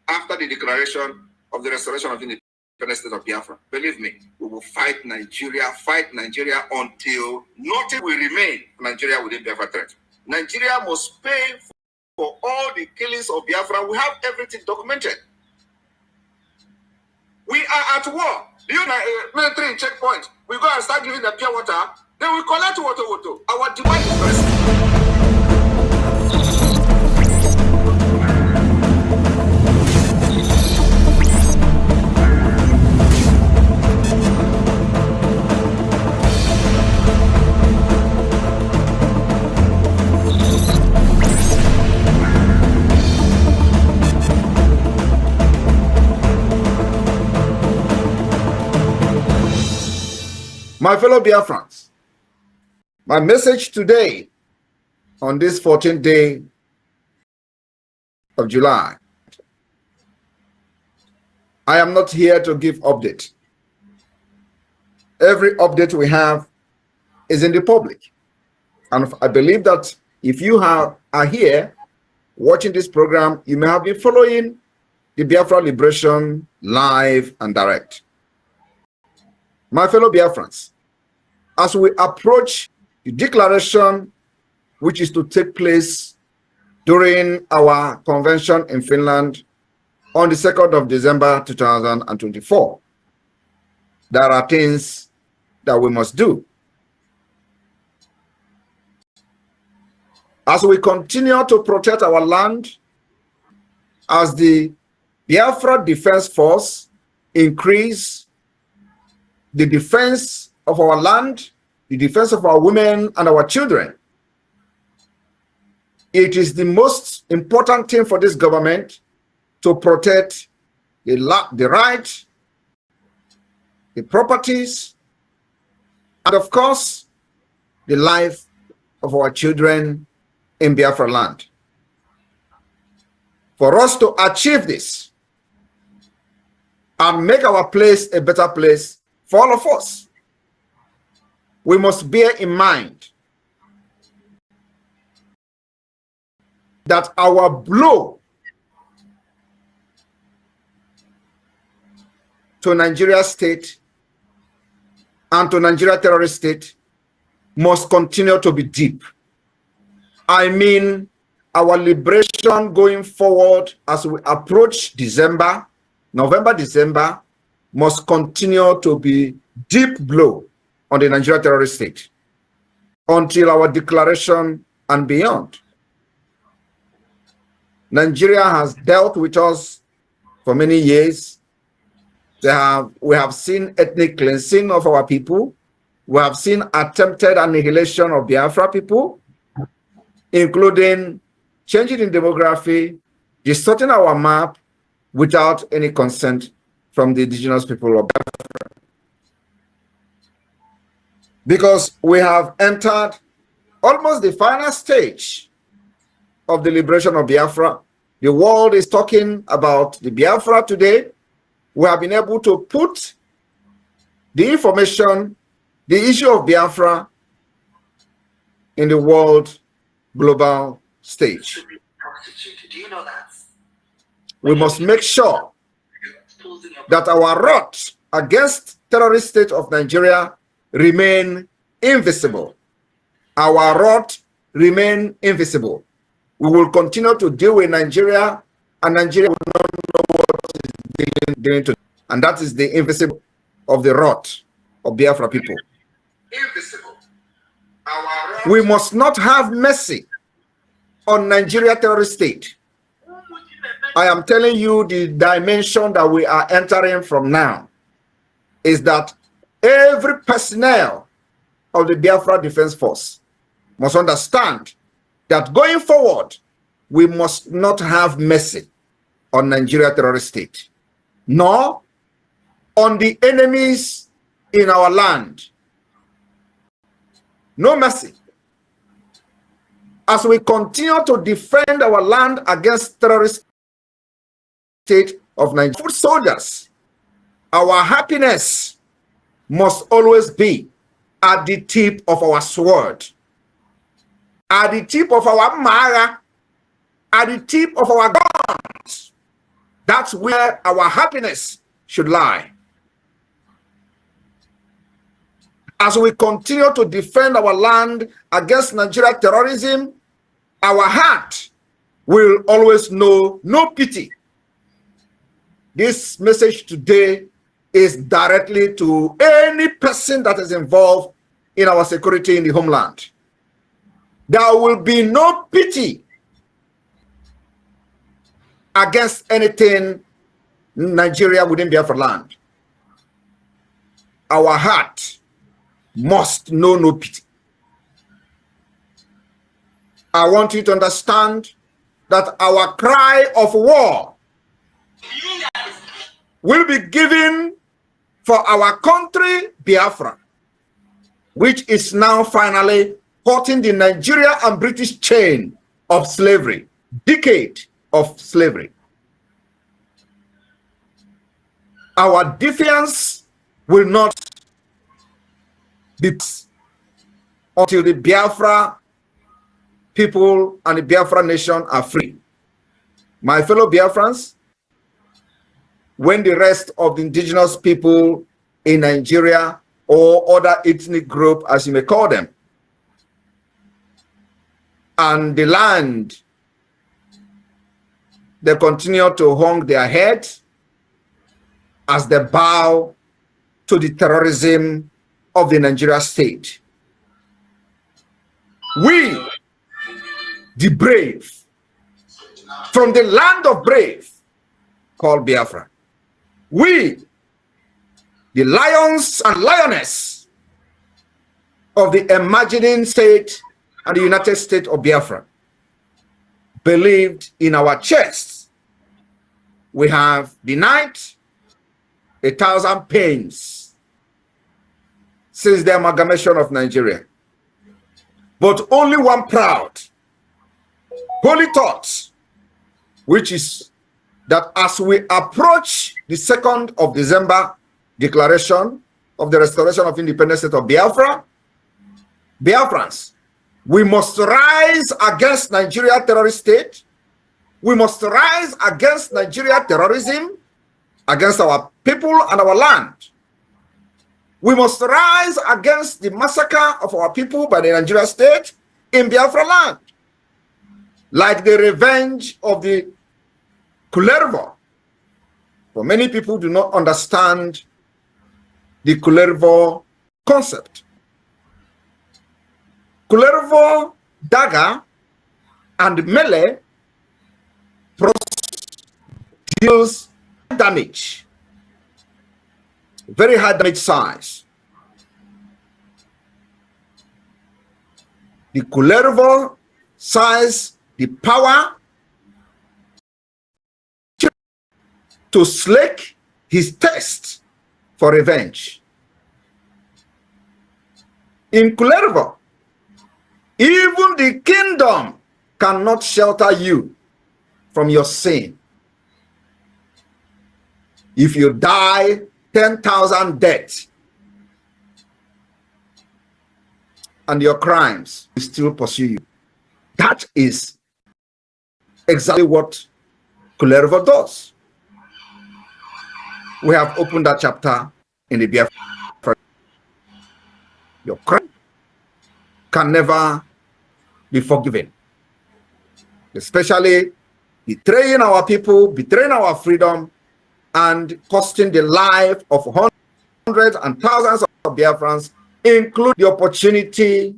after the declaration of the restoration of independence state of Biafra. Believe me, we will fight Nigeria until nothing will remain for Nigeria within Biafra threat. Nigeria must pay for all the killings of Biafra. We have everything documented. We are at war. Do you know military in checkpoint? We go and start giving the pure water, then we collect water. Our demand is very simple. My fellow Biafrans, my message today on this 14th day of July, I am not here to give update. Every update we have is in the public. And I believe that if you are here watching this program, you may have been following the Biafra Liberation live and direct. My fellow Biafrans, as we approach the declaration which is to take place during our convention in Finland on the 2nd of December 2024, there are things that we must do. As we continue to protect our land as the Biafra Defense Force increase the defense of our land, the defense of our women and our children, it is the most important thing for this government to protect the right, the properties, and of course, the life of our children in Biafra land. For us to achieve this and make our place a better place for all of us, we must bear in mind that our blow to Nigeria state and to Nigeria terrorist state must continue to be deep. I mean, our liberation going forward as we approach November, December, must continue to be deep blow on the Nigeria terrorist state until our declaration and beyond. Nigeria has dealt with us for many years. We have seen ethnic cleansing of our people. We have seen attempted annihilation of Biafra people, including changing in demography, distorting our map without any consent from the indigenous people of Biafra. Because we have entered almost the final stage of the liberation of Biafra. The world is talking about the Biafra today. We have been able to put the information, the issue of Biafra in the world global stage. Do you know that? We must make sure that our wrath against terrorist state of Nigeria remain invisible. Our wrath remain invisible. We will continue to deal with Nigeria, and Nigeria will not know what is doing to, and that is the invisible of the wrath of Biafra people. Invisible. We must not have mercy on Nigeria terrorist state. I am telling you, the dimension that we are entering from now is that every personnel of the Biafra Defense Force must understand that going forward, we must not have mercy on Nigeria terrorist state, nor on the enemies in our land. No mercy. As we continue to defend our land against terrorist state of Nigeria, foot soldiers, our happiness must always be at the tip of our sword, at the tip of our mara, at the tip of our guns. That's where our happiness should lie. As we continue to defend our land against Nigeria terrorism, our heart will always know no pity. This message today is directly to any person that is involved in our security in the homeland. There will be no pity against anything Nigeria within Biafra land. Our heart must know no pity. I want you to understand that our cry of war will be given for our country, Biafra, which is now finally cutting the Nigeria and British chain of slavery, decade of slavery. Our defiance will not be until the Biafra people and the Biafra nation are free. My fellow Biafrans, when the rest of the indigenous people in Nigeria or other ethnic group, as you may call them, and the land, they continue to hang their head as they bow to the terrorism of the Nigeria state. We, the brave, from the land of brave, called Biafra. We, the lions and lioness of the emerging state and the United States of Biafra, believed in our chests we have denied 1,000 pains since the amalgamation of Nigeria, but only one proud, holy thought, which is that as we approach the 2nd of December declaration of the restoration of independence state of Biafra, Biafrans, we must rise against Nigeria terrorist state. We must rise against Nigeria terrorism, against our people and our land. We must rise against the massacre of our people by the Nigeria state in Biafra land, like the revenge of the Kulervo. For many people do not understand the Kulervo concept. Kulervo dagger and melee deals damage, very high damage size. The Kulervo size the power to slake his thirst for revenge. In Kulervo, even the kingdom cannot shelter you from your sin. If you die 10,000 deaths and your crimes will still pursue you. That is exactly what Kulervo does. We have opened that chapter in the Biafra. Your crime can never be forgiven, especially betraying our people, betraying our freedom, and costing the life of hundreds and thousands of Biafrans, include the opportunity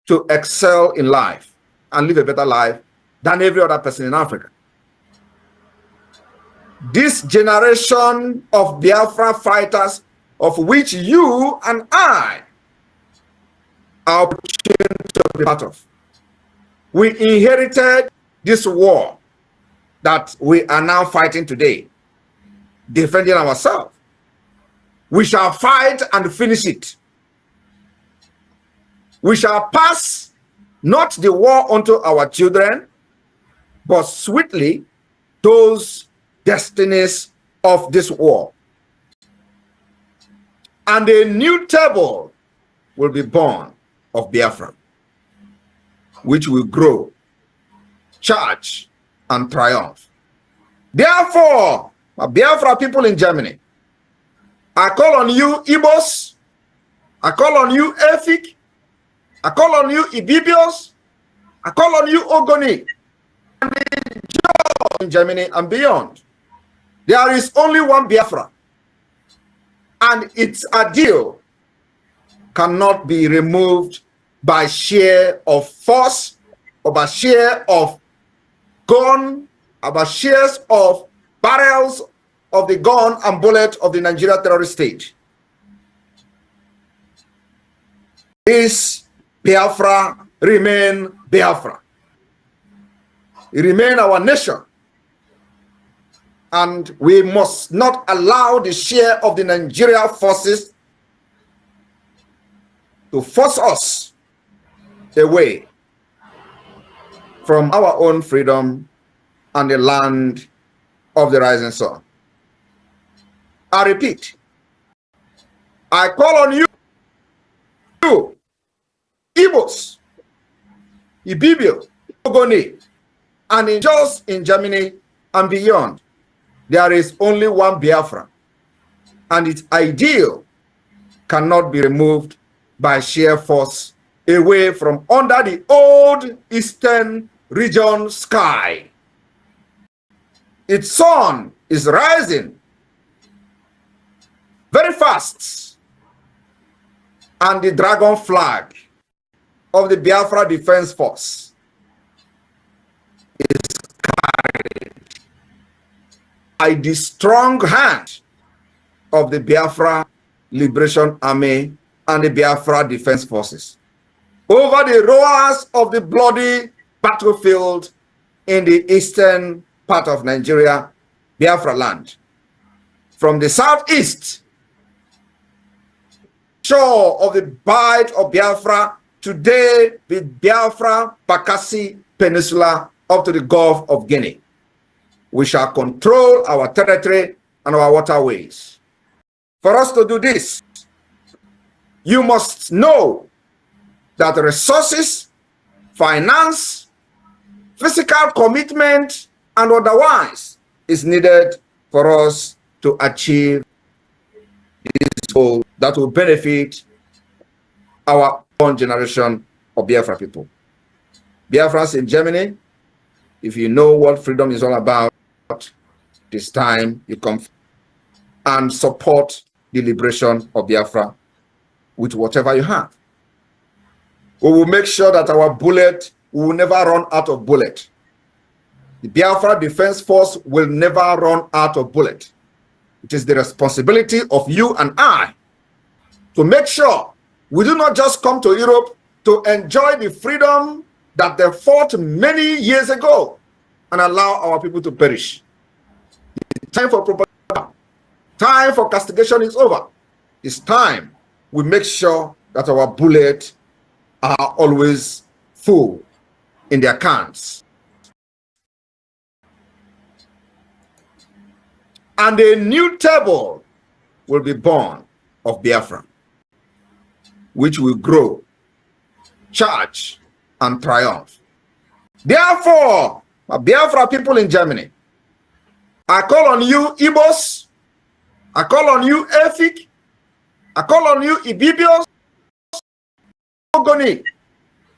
to excel in life and live a better life than every other person in Africa. This generation of Biafra fighters, of which you and I are opportunity to be part of, we inherited this war that we are now fighting today, defending ourselves. We shall fight and finish it. We shall pass not the war unto our children, but sweetly those destinies of this war. And a new table will be born of Biafra, which will grow, charge, and triumph. Therefore, Biafra people in Germany, I call on you, Igbos, I call on you, Efik, I call on you, Ibibios, I call on you, Ogoni, and in Germany and beyond. There is only one Biafra, and its ideal cannot be removed by share of force, or by share of gun, or by shares of barrels of the gun and bullet of the Nigeria terrorist state. This Biafra remain Biafra. It remain our nation. And we must not allow the share of the Nigeria forces to force us away from our own freedom and the land of the rising sun. I repeat, I call on you, Igbos, Ibibio, Ogoni, and just in Germany and beyond, there is only one Biafra, and its ideal cannot be removed by sheer force away from under the old eastern region sky. Its sun is rising very fast, and the dragon flag of the Biafra Defense Force is carried by the strong hand of the Biafra Liberation Army and the Biafra Defense Forces over the roars of the bloody battlefield in the eastern part of Nigeria, Biafra land. From the southeast shore of the Bight of Biafra, today the Biafra Bakassi Peninsula up to the Gulf of Guinea. We shall control our territory and our waterways. For us to do this, you must know that resources, finance, physical commitment, and otherwise is needed for us to achieve this goal that will benefit our own generation of Biafra people. Biafrans in Germany, if you know what freedom is all about, this time you come and support the liberation of Biafra with whatever you have. We will make sure that our bullet will never run out of bullet. The Biafra Defense Force will never run out of bullet. It is the responsibility of you and I to make sure we do not just come to Europe to enjoy the freedom that they fought many years ago and allow our people to perish. The time for propaganda, time for castigation is over. It's time we make sure that our bullets are always full in their cans. And a new table will be born of Biafra, which will grow, charge, and triumph. Therefore, Biafra people in Germany, I call on you, Igbos, I call on you, Efik, I call on you, Ibibios, Ogoni,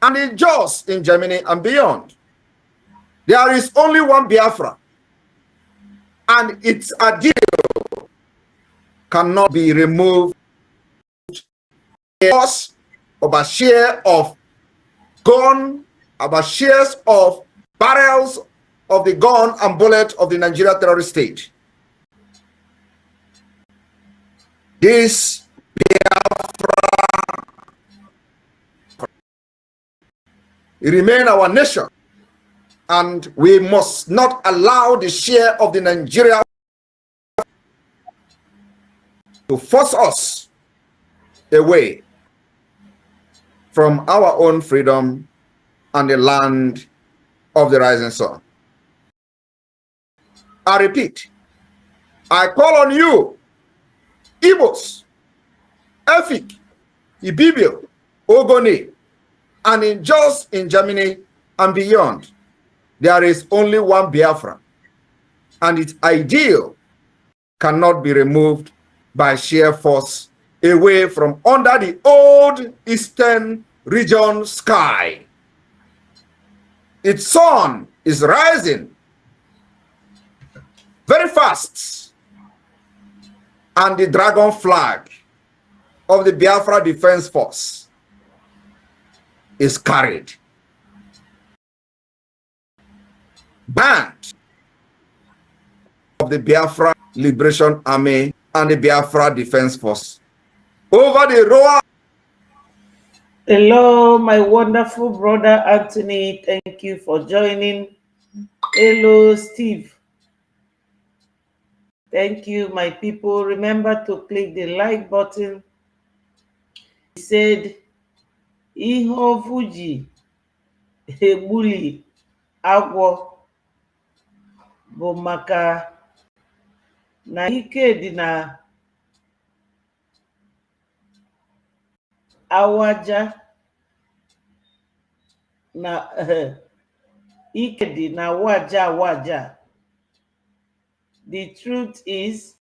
and the Jaws in Germany and beyond. There is only one Biafra, and its ideal cannot be removed because of a share of gun, about shares of barrels of the gun and bullet of the Nigeria terrorist state. This Biafra remain our nation, and we must not allow the share of the Nigeria to force us away from our own freedom and the land of the rising sun. I repeat, I call on you, Igbos, Efik, Ibibio, Ogoni, and in just in Germany and beyond, there is only one Biafra, and its ideal cannot be removed by sheer force away from under the old eastern region sky. Its sun is rising very fast, and the dragon flag of the Biafra Defense Force is carried. Band of the Biafra Liberation Army and the Biafra Defense Force over the roar. Hello, my wonderful brother Anthony. Thank you for joining. Hello, Steve. Thank you, my people. Remember to click the like button. He said, Iho Fuji, Ebuli, Agwo, Bomaka, na ike dị na awaja, na ike dị na waja. The truth is,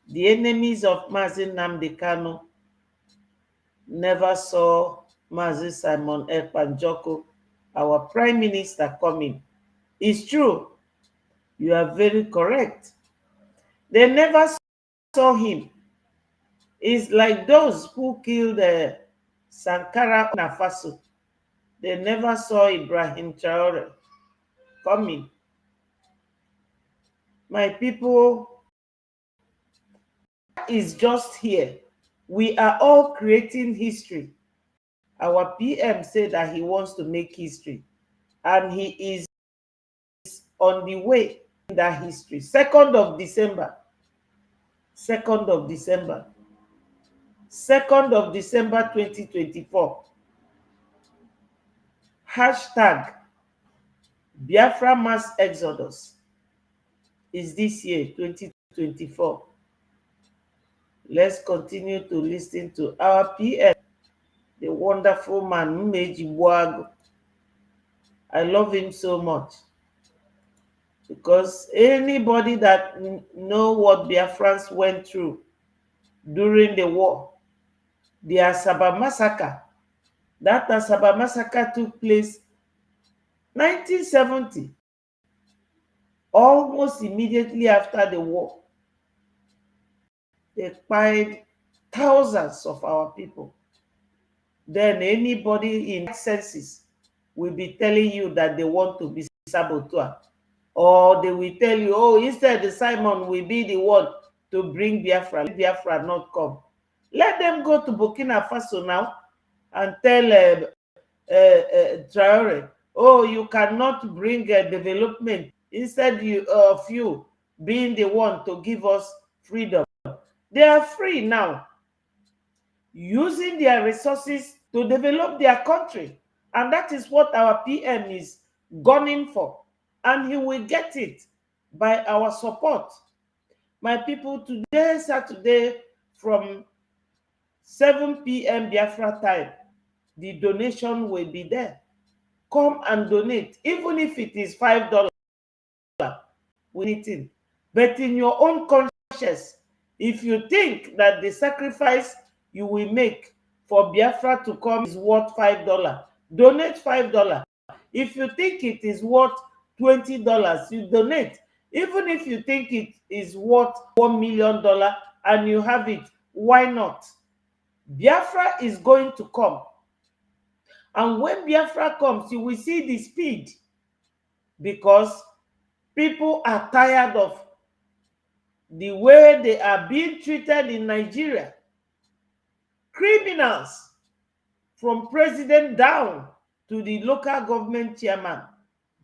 the enemies of Mazi Nnamdi Kanu never saw Mazi Simon Ekpa Njoku, our prime minister, coming. It's true. You are very correct. They never saw him. It's like those who killed Sankara Nafaso. They never saw Ibrahim Traore coming. My people, is just here. We are all creating history. Our PM said that he wants to make history, and he is on the way in that history. 2nd of December. 2nd of December. 2nd of December 2024. Hashtag Biafra mass exodus is this year, 2024. Let's continue to listen to our PM, the wonderful man, Mmeji Buagu. I love him so much, because anybody that know what Biafrans went through during the war, the Asaba massacre, that Asaba massacre took place 1970, almost immediately after the war. They killed thousands of our people. Then anybody in senses will be telling you that they want to be saboteur, or they will tell you, oh, instead the Simon will be the one to bring Biafra. Let Biafra not come. Let them go to Burkina Faso now and tell Traore, oh, you cannot bring development, instead of you being the one to give us freedom. They are free now, using their resources to develop their country. And that is what our PM is gunning for. And he will get it by our support. My people, today, Saturday, from 7 p.m. Biafra time, the donation will be there. Come and donate, even if it is $5. We need it. But in your own conscience, if you think that the sacrifice you will make for Biafra to come is worth $5, donate $5. If you think it is worth $20, you donate. Even if you think it is worth $1 million and you have it, why not? Biafra is going to come. And when Biafra comes, you will see the speed, because people are tired of the way they are being treated in Nigeria. Criminals, from president down to the local government chairman,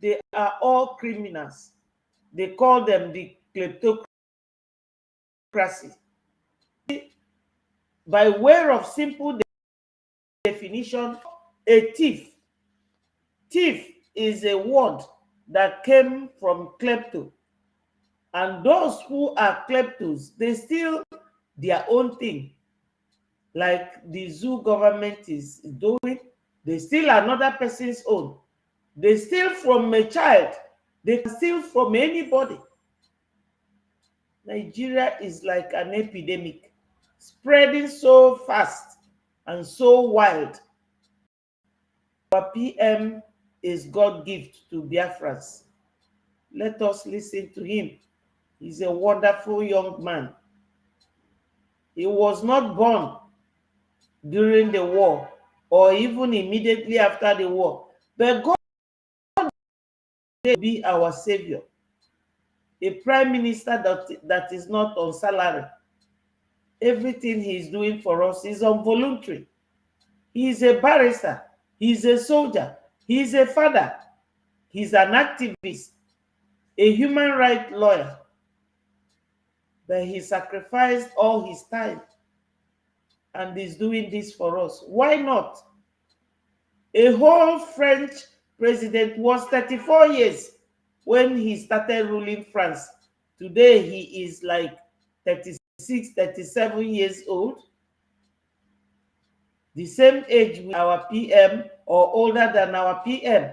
they are all criminals. They call them the kleptocracy. By way of simple definition, a thief. Thief is a word that came from klepto. And those who are kleptos, they steal their own thing. Like the zoo government is doing, they steal another person's own. They steal from a child. They can steal from anybody. Nigeria is like an epidemic, spreading so fast and so wild. Our PM is God's gift to Biafrans. Let us listen to him. He's a wonderful young man. He was not born during the war or even immediately after the war, but God will be our savior. A prime minister that is not on salary. Everything he's doing for us is on voluntary. He's a barrister. He's a soldier. He's a father. He's an activist, a human rights lawyer. But he sacrificed all his time and is doing this for us. Why not? A whole French president was 34 years when he started ruling France. Today he is like 36, 37 years old. The same age with our PM or older than our PM.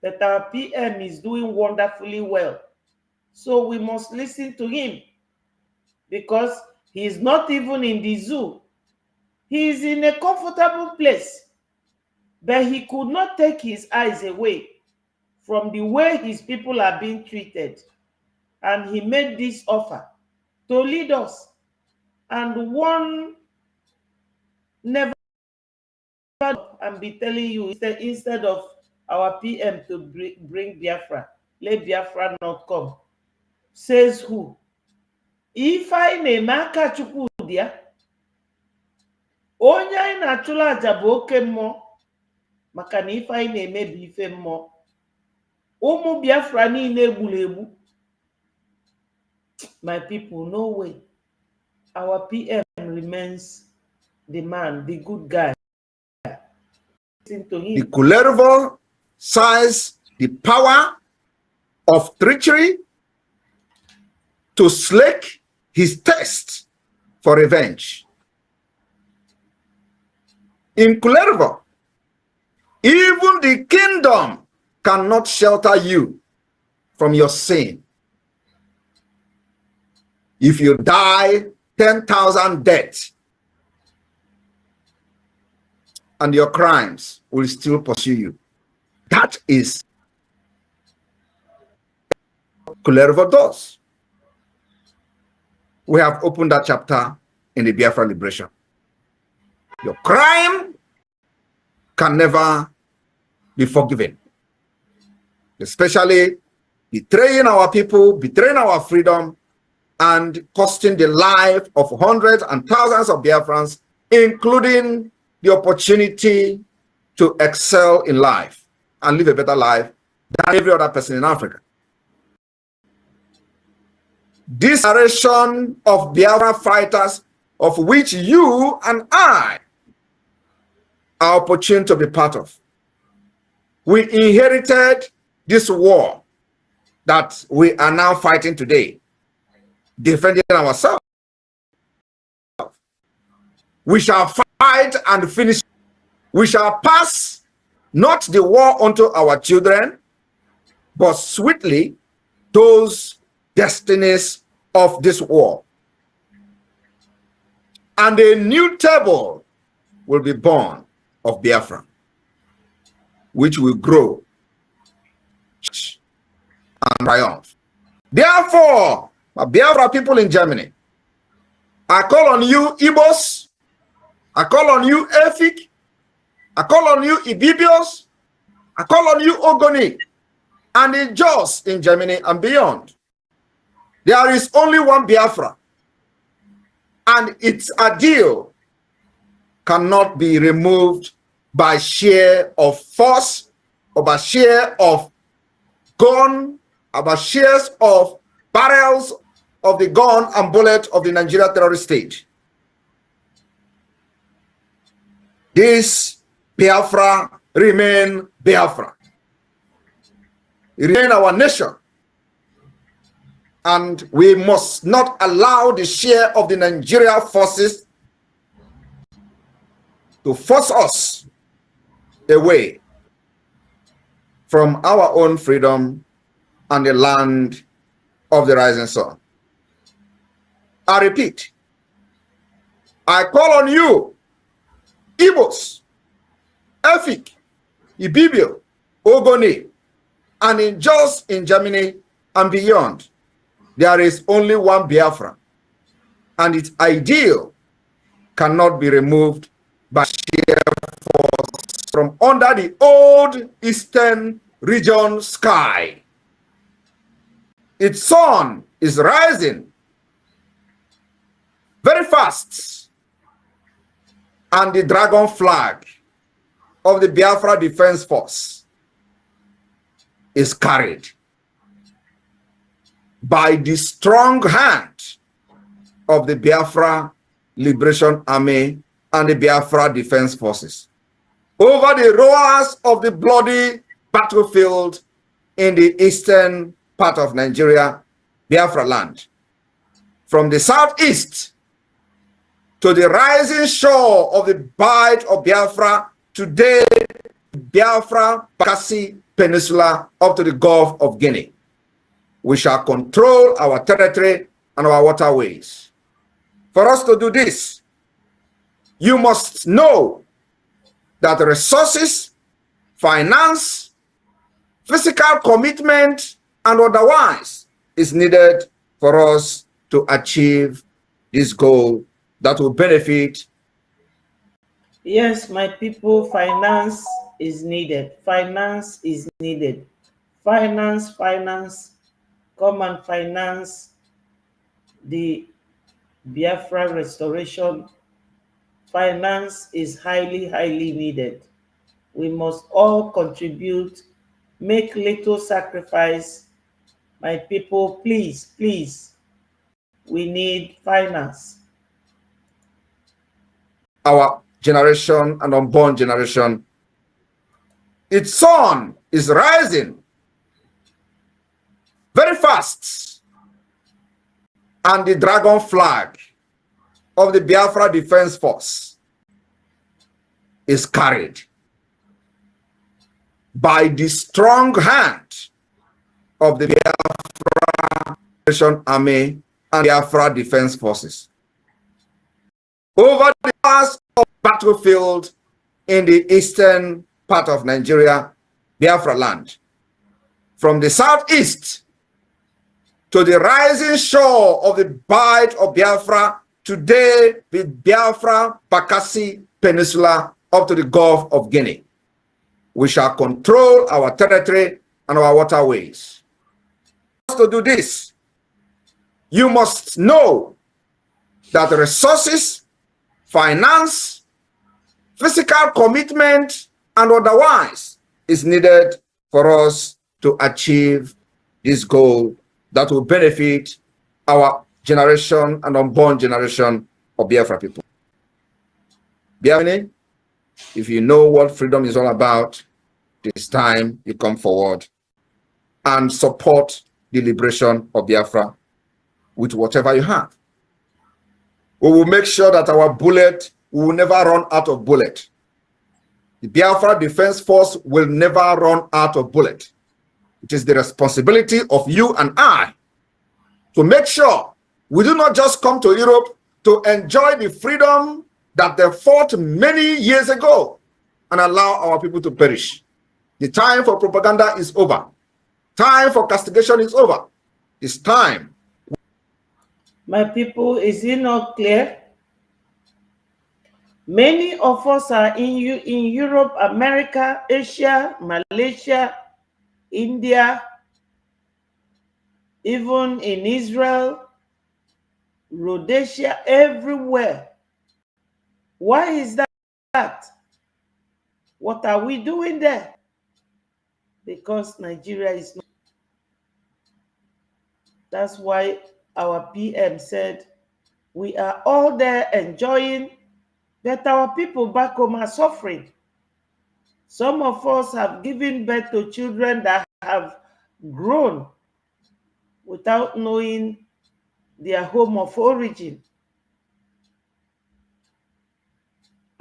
But our PM is doing wonderfully well. So we must listen to him, because he is not even in the zoo. He is in a comfortable place. But he could not take his eyes away from the way his people are being treated. And he made this offer to lead us. And one never and be telling you, instead of our PM to bring Biafra, let Biafra not come. Says who? If I name aka Chukwu dia, onye anyị na-achụla aja bụ oke mmụọ, maka na ife anyị na-emebi ife mmụọ. Ụmụ Biafra niile egburu egbu. My people, no way. Our PM remains the man, the good guy. Listen to him. The Kulervo sees the power of treachery to slake his thirst for revenge. In Kulervo, even the kingdom cannot shelter you from your sin. If you die 10,000 deaths, and your crimes will still pursue you. That is Kulervo does. We have opened that chapter in the Biafra liberation. Your crime can never be forgiven, especially betraying our people, betraying our freedom, and costing the life of hundreds and thousands of Biafrans, including the opportunity to excel in life and live a better life than every other person in Africa. This generation of Biafra fighters, of which you and I are opportune to be part of, we inherited this war that we are now fighting today, defending ourselves. We shall fight and finish. We shall pass not the war unto our children, but sweetly those destinies of this war. And a new table will be born of Biafra, which will grow and triumph. Therefore, my Biafra people in Germany, I call on you, Igbos, I call on you, Efik, I call on you, Ibibios, I call on you, Ogoni, and the Jaws in Germany and beyond. There is only one Biafra, and its ideal cannot be removed by share of force, or by share of gun, or by shares of barrels of the gun and bullet of the Nigeria terrorist state. This Biafra remain Biafra. It remain our nation. And we must not allow the share of the Nigeria forces to force us away from our own freedom and the land of the rising sun. I repeat, I call on you, Igbos, Efik, Ibibio, Ogoni, and just in Germany and beyond. There is only one Biafra, and its ideal cannot be removed by sheer force from under the old Eastern region sky. Its sun is rising very fast, and the dragon flag of the Biafra Defense Force is carried by the strong hand of the Biafra Liberation Army and the Biafra Defense Forces over the roars of the bloody battlefield in the eastern part of Nigeria, Biafra land. From the southeast to the rising shore of the Bight of Biafra, today Biafra Bakassi Peninsula up to the Gulf of Guinea. We shall control our territory and our waterways. For us to do this, you must know that resources, finance, physical commitment, and otherwise is needed for us to achieve this goal that will benefit. Yes, my people, finance is needed. Finance is needed. Finance. come and finance the Biafra restoration. Finance is highly, highly needed. We must all contribute, make little sacrifice. My people, please, please, we need finance. Our generation and unborn generation, its sun is rising very fast, and the dragon flag of the Biafra Defense Force is carried by the strong hand of the Biafra Nation Army and Biafra Defense Forces. Over the past battlefield in the eastern part of Nigeria, Biafra land, from the southeast to the rising shore of the Bight of Biafra, today the Biafra Bakassi Peninsula up to the Gulf of Guinea. We shall control our territory and our waterways. To do this, you must know that resources, finance, physical commitment, and otherwise is needed for us to achieve this goal that will benefit our generation and unborn generation of Biafra people. Biafra, if you know what freedom is all about, it's time you come forward and support the liberation of Biafra with whatever you have. We will make sure that our bullet will never run out of bullet. The Biafra Defense Force will never run out of bullet. It is the responsibility of you and I to make sure we do not just come to Europe to enjoy the freedom that they fought many years ago and allow our people to perish. The time for propaganda is over. Time for castigation is over. It's time. My people, is it not clear? Many of us are in Europe, America, Asia, Malaysia, India, even in Israel, Rhodesia, everywhere. Why is that? What are we doing there? Because Nigeria is not. That's why our PM said we are all there enjoying, but our people back home are suffering. Some of us have given birth to children that have grown without knowing their home of origin.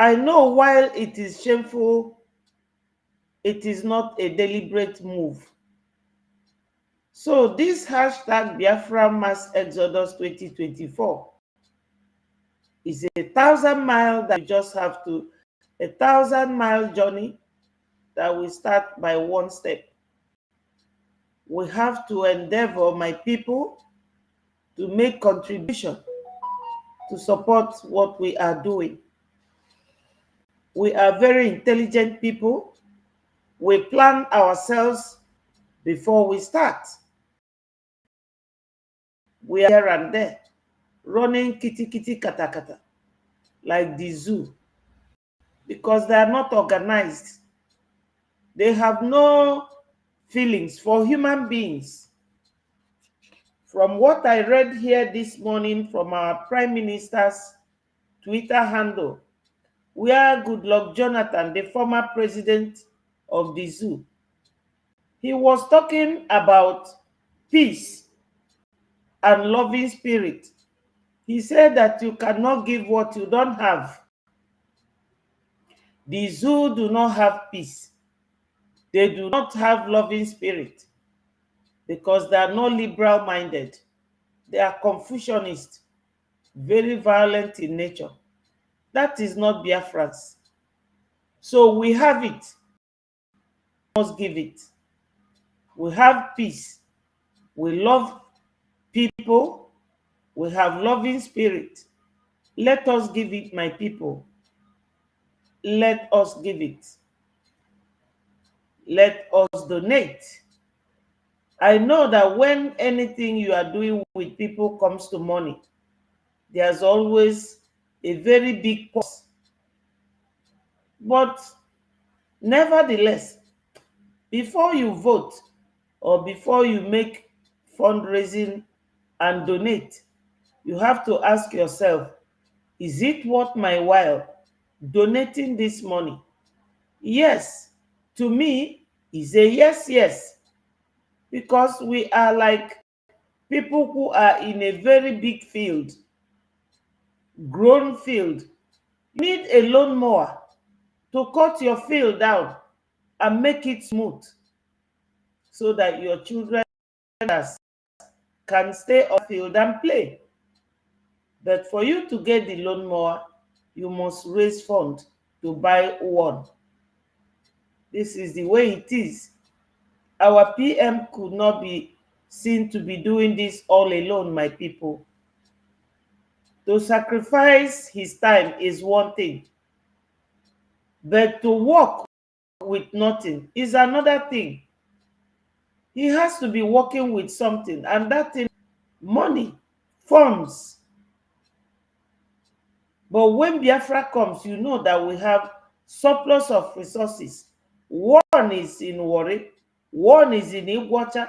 I know while it is shameful, it is not a deliberate move. So this hashtag Biafra Mass Exodus 2024 is 1,000-mile that you just have to, 1,000-mile journey that we start by one step. We have to endeavor, my people, to make contribution to support what we are doing. We are very intelligent people. We plan ourselves before we start. We are here and there, running kitty kata kata, like the zoo, because they are not organized. They have no feelings for human beings. From what I read here this morning from our Prime Minister's Twitter handle, where Goodluck Jonathan, the former president of the zoo, he was talking about peace and loving spirit. He said that you cannot give what you don't have. The zoo do not have peace. They do not have loving spirit because they are not liberal-minded. They are Confucianist, very violent in nature. That is not Biafrans. So we have it. We must give it. We have peace. We love people. We have loving spirit. Let us give it, my people. Let us give it. Let us donate. I know that when anything you are doing with people comes to money, there's always a very big pause. But nevertheless, before you vote or before you make fundraising and donate, you have to ask yourself, is it worth my while donating this money? Yes, to me, is a yes, yes. Because we are like people who are in a very big field, grown field. You need a lawnmower to cut your field down and make it smooth so that your children can stay on field and play. But for you to get the lawnmower, you must raise funds to buy one. This is the way it is. Our PM could not be seen to be doing this all alone, my people. To sacrifice his time is one thing, but to work with nothing is another thing. He has to be working with something, and that thing, money, funds. But when Biafra comes, you know that we have surplus of resources. One is in Warri, one is in Iguacha,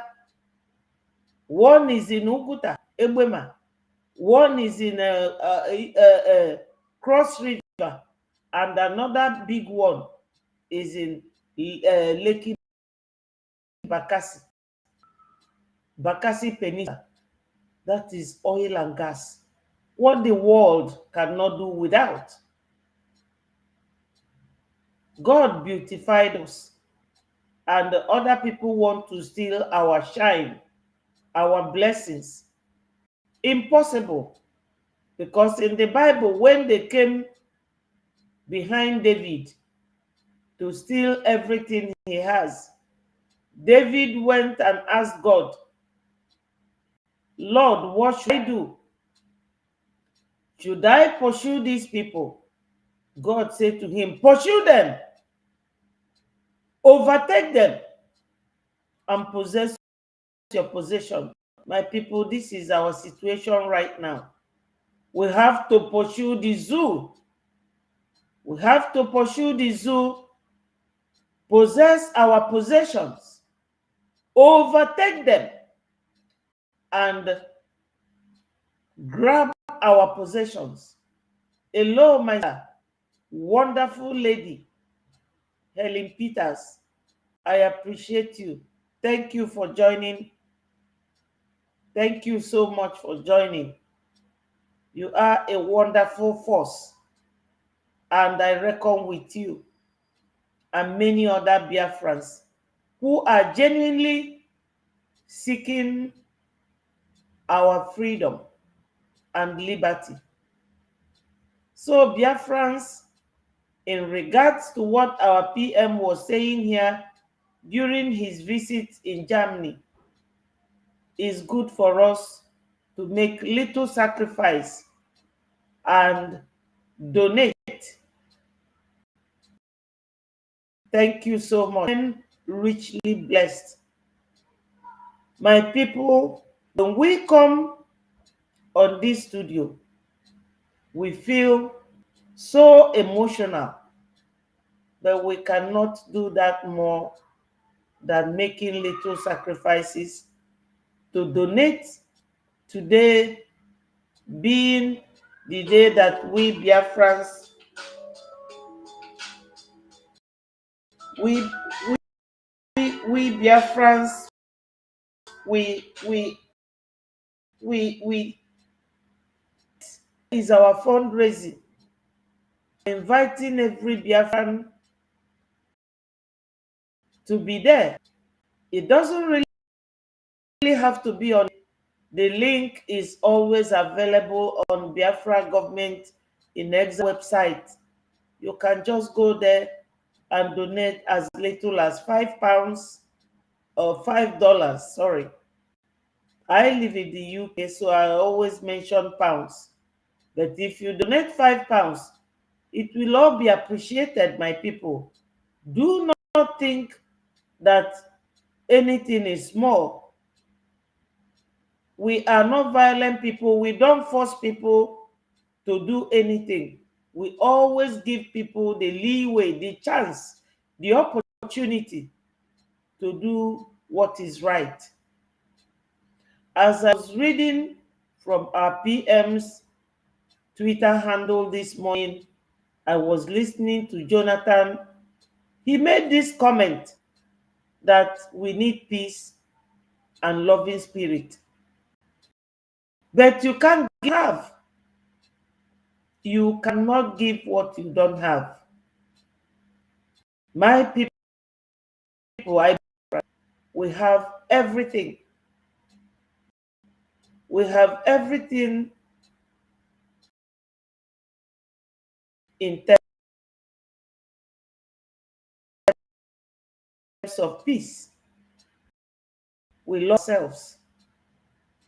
one is in Uguta, Egbema, one is in Cross River, and another big one is in Lake Bakassi Peninsula. That is oil and gas. What the world cannot do without. God beautified us, and other people want to steal our shine, our blessings. Impossible. Because in the Bible, when they came behind David to steal everything he has, David went and asked God, Lord, what should I do? Should I pursue these people? God said to him, pursue them, overtake them, and possess your possession. My people, this is our situation right now. We have to pursue the zoo. We have to pursue the zoo, possess our possessions, overtake them, and grab our possessions. Hello, my wonderful lady, Helen Peters. I appreciate you. Thank you for joining. Thank you so much for joining. You are a wonderful force, and I reckon with you and many other Biafrans who are genuinely seeking our freedom and liberty. So, Biafrans, in regards to what our PM was saying here during his visit in Germany, it's good for us to make little sacrifice and donate. Thank you so much. I'm richly blessed. My people, when we come on this studio, we feel so emotional that we cannot do that more than making little sacrifices to donate. Today being the day that we Biafrans, we Biafrans, we is our fundraising, inviting every Biafran to be there. It doesn't really have to be on. The link is always available on Biafra Government in Exile website. You can just go there and donate as little as £5 or $5. Sorry. I live in the UK, so I always mention pounds. But if you donate £5, it will all be appreciated, my people. Do not think that anything is small. We are not violent people. We don't force people to do anything. We always give people the leeway, the chance, the opportunity to do what is right. As I was reading from our PM's Twitter handle this morning, I was listening to Jonathan. He made this comment that we need peace and loving spirit. But you can't have. You cannot give what you don't have. My people, we have everything. We have everything in terms of peace. We love ourselves.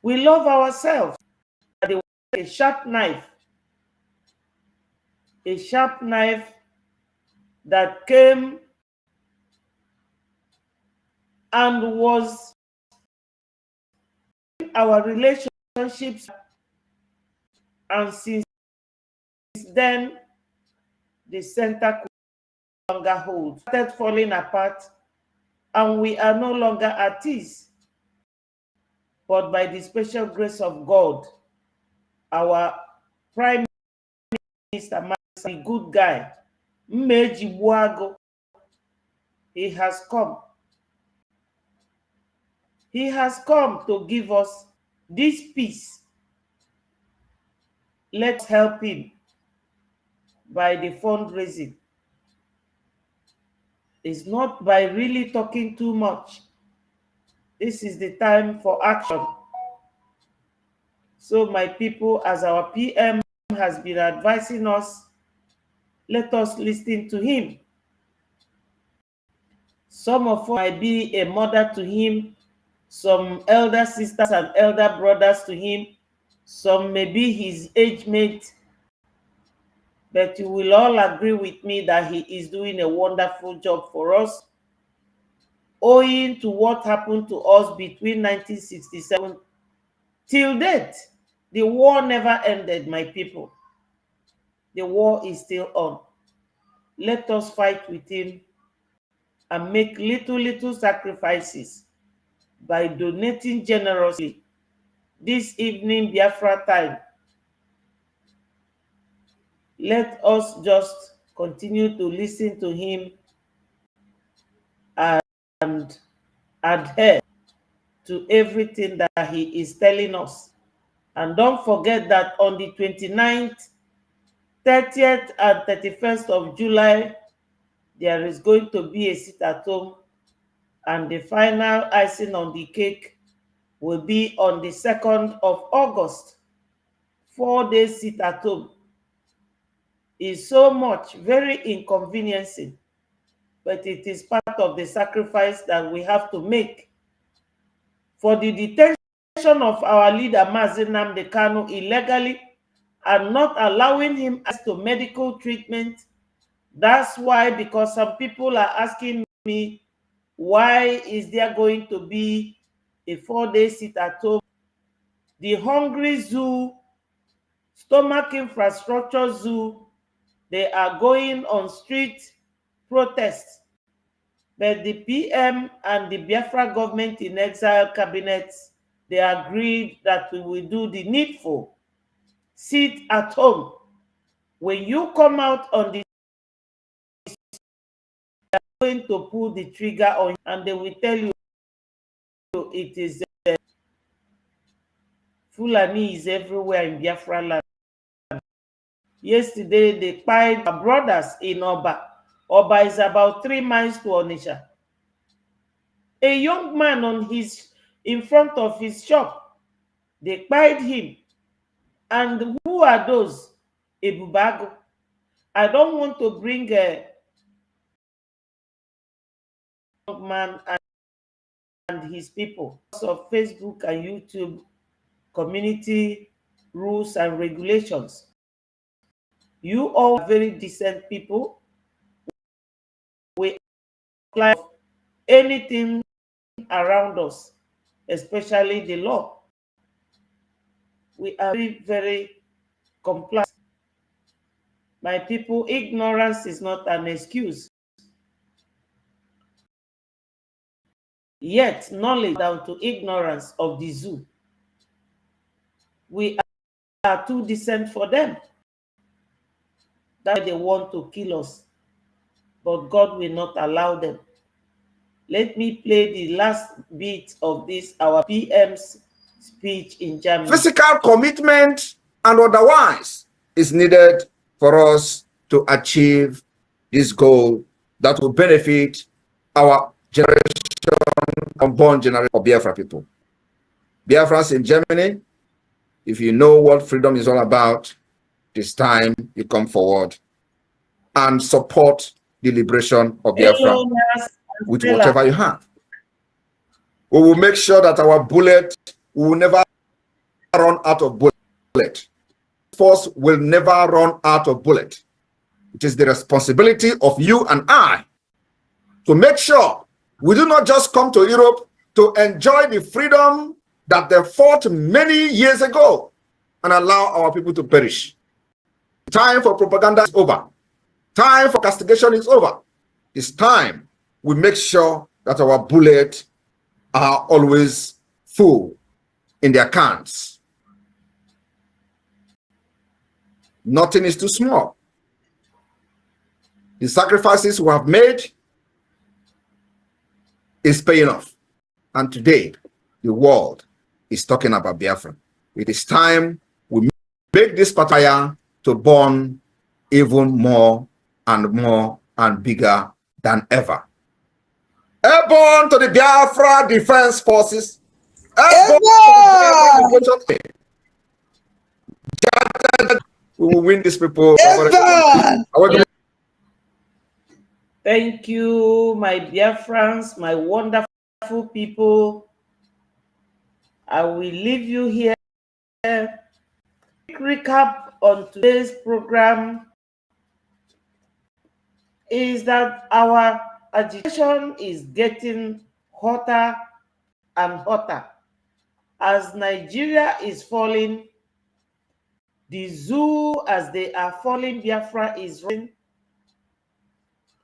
We love ourselves. A sharp knife that came and was our relationships, and since then the center could no longer hold, started falling apart, and we are no longer at ease. But by the special grace of God, our Prime Minister, the good guy, Mmeji Buago, he has come. He has come to give us this peace. Let's help him by the fundraising. It's not by really talking too much. This is the time for action. So my people, as our PM has been advising us, let us listen to him. Some of us might be a mother to him, some elder sisters and elder brothers to him, some may be his age mate, but you will all agree with me that he is doing a wonderful job for us, owing to what happened to us between 1967 till date. The war never ended, my people. The war is still on. Let us fight with him and make little sacrifices by donating generously this evening, Biafra time. Let us just continue to listen to him and adhere to everything that he is telling us. And don't forget that on the 29th, 30th, and 31st of July, there is going to be a sit-at-home, and the final icing on the cake will be on the 2nd of August. 4 days sit-at-home is so much, very inconveniencing, but it is part of the sacrifice that we have to make for the detention of our leader, Mazi Nnamdi Kanu, illegally, and not allowing him access to medical treatment. That's why, because some people are asking me, why is there going to be a 4-day sit-at-home? The Hungry Zoo, Stomach Infrastructure Zoo, they are going on street protests. But the PM and the Biafra government in exile cabinets, they agreed that we will do the needful. Sit at home. When you come out on the they are going to pull the trigger on you, and they will tell you it is Fulani is everywhere in Biafra land. Yesterday, they pied our brothers in Oba. Oba is about 3 miles to Onitsha. A young man in front of his shop, they pied him. And who are those? Ebubago. I don't want to bring a young man and his people. Because of Facebook and YouTube community rules and regulations. You all are very decent people. We apply anything around us, especially the law. We are very, very compliant. My people, ignorance is not an excuse. Yet, knowledge down to ignorance of the zoo. We are too decent for them. That's why they want to kill us. But God will not allow them. Let me play the last bit of this, our PM's speech in Germany. Physical commitment and otherwise is needed for us to achieve this goal that will benefit our generation, unborn generation of Biafra people. Biafrans in Germany, if you know what freedom is all about, this time you come forward and support the liberation of Biafra with whatever you have. We will make sure that our bullet will never run out of bullet. Force will never run out of bullet. It is the responsibility of you and I to make sure we do not just come to Europe to enjoy the freedom that they fought many years ago and allow our people to perish. Time for propaganda is over. Time for castigation is over. It's time we make sure that our bullets are always full in their cans. Nothing is too small. The sacrifices we have made is paying off. And today, the world is talking about Biafra. It is time we make this papaya to burn even more and bigger than ever. Airborne to the Biafra Defense Forces. Airborne to the Biafra. We will win these people. Thank you, my Biafrans, my wonderful people. I will leave you here. Quick recap on today's program is that our agitation is getting hotter and hotter. As Nigeria is falling, the zoo, as they are falling, Biafra is rising.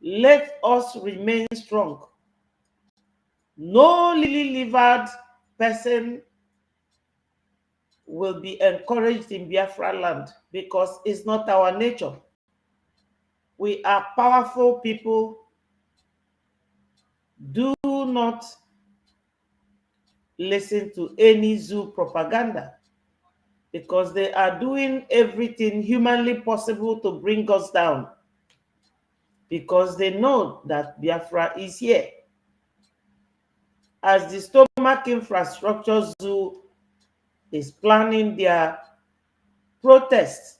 Let us remain strong. No lily-livered person will be encouraged in Biafra land because it's not our nature. We are powerful people. Do not listen to any zoo propaganda because they are doing everything humanly possible to bring us down because they know that Biafra is here. As the Stomach Infrastructure Zoo is planning their protest,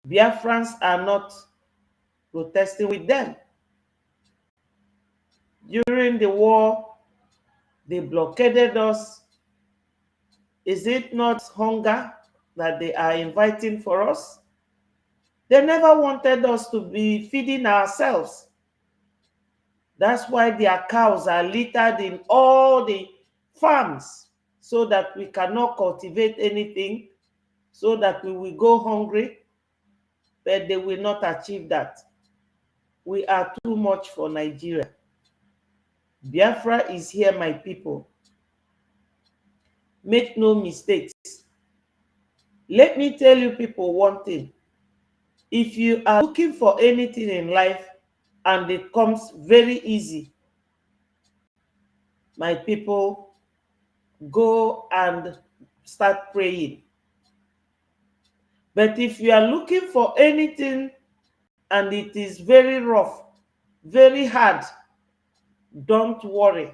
Biafrans are not protesting with them. During the war, they blockaded us. Is it not hunger that they are inviting for us? They never wanted us to be feeding ourselves. That's why their cows are littered in all the farms so that we cannot cultivate anything, so that we will go hungry, but they will not achieve that. We are too much for Nigeria. Biafra is here, my people. Make no mistakes. Let me tell you people one thing. If you are looking for anything in life and it comes very easy, my people, go and start praying. But if you are looking for anything and it is very rough, very hard, don't worry.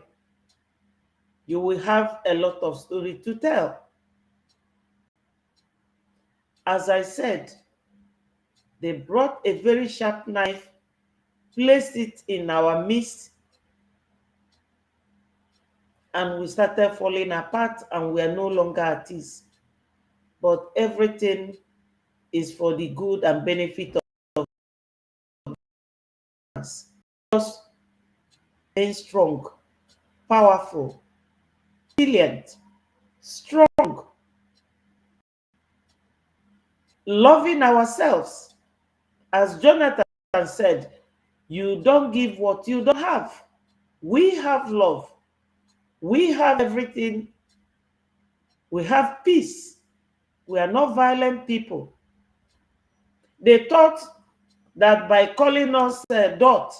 You will have a lot of story to tell. As I said, they brought a very sharp knife, placed it in our midst, and we started falling apart and we are no longer at ease. But everything is for the good and benefit of us. Just remain strong, powerful, resilient, strong. loving ourselves. As Jonathan said, you don't give what you don't have. We have love. We have everything. We have peace. We are not violent people. They thought that by calling us dot,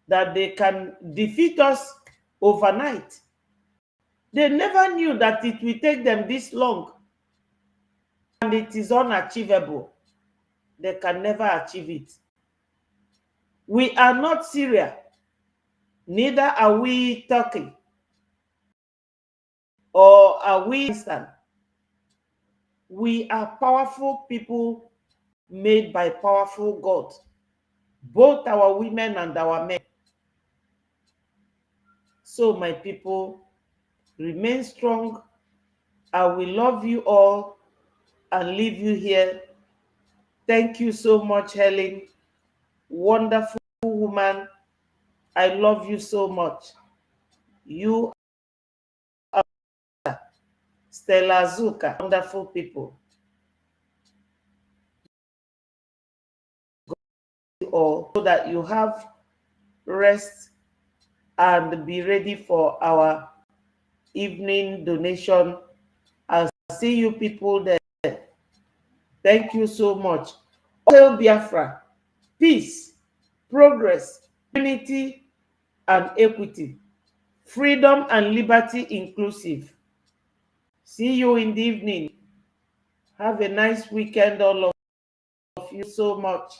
that they can defeat us overnight. They never knew that it will take them this long, and it is unachievable. They can never achieve it. We are not Syria, neither are we Turkey, or are we Pakistan. We are powerful people made by powerful God, both our women and our men. So, my people, remain strong. I will love you all and leave you here. Thank you so much, Helen. Wonderful woman. I love you so much. You are Stella Zuka. Wonderful people. All so that you have rest and be ready for our evening donation. I'll see you people there. Thank you so much. Hail Biafra, peace, progress, unity and equity, freedom and liberty inclusive. See you in the evening. Have a nice weekend, all of you so much.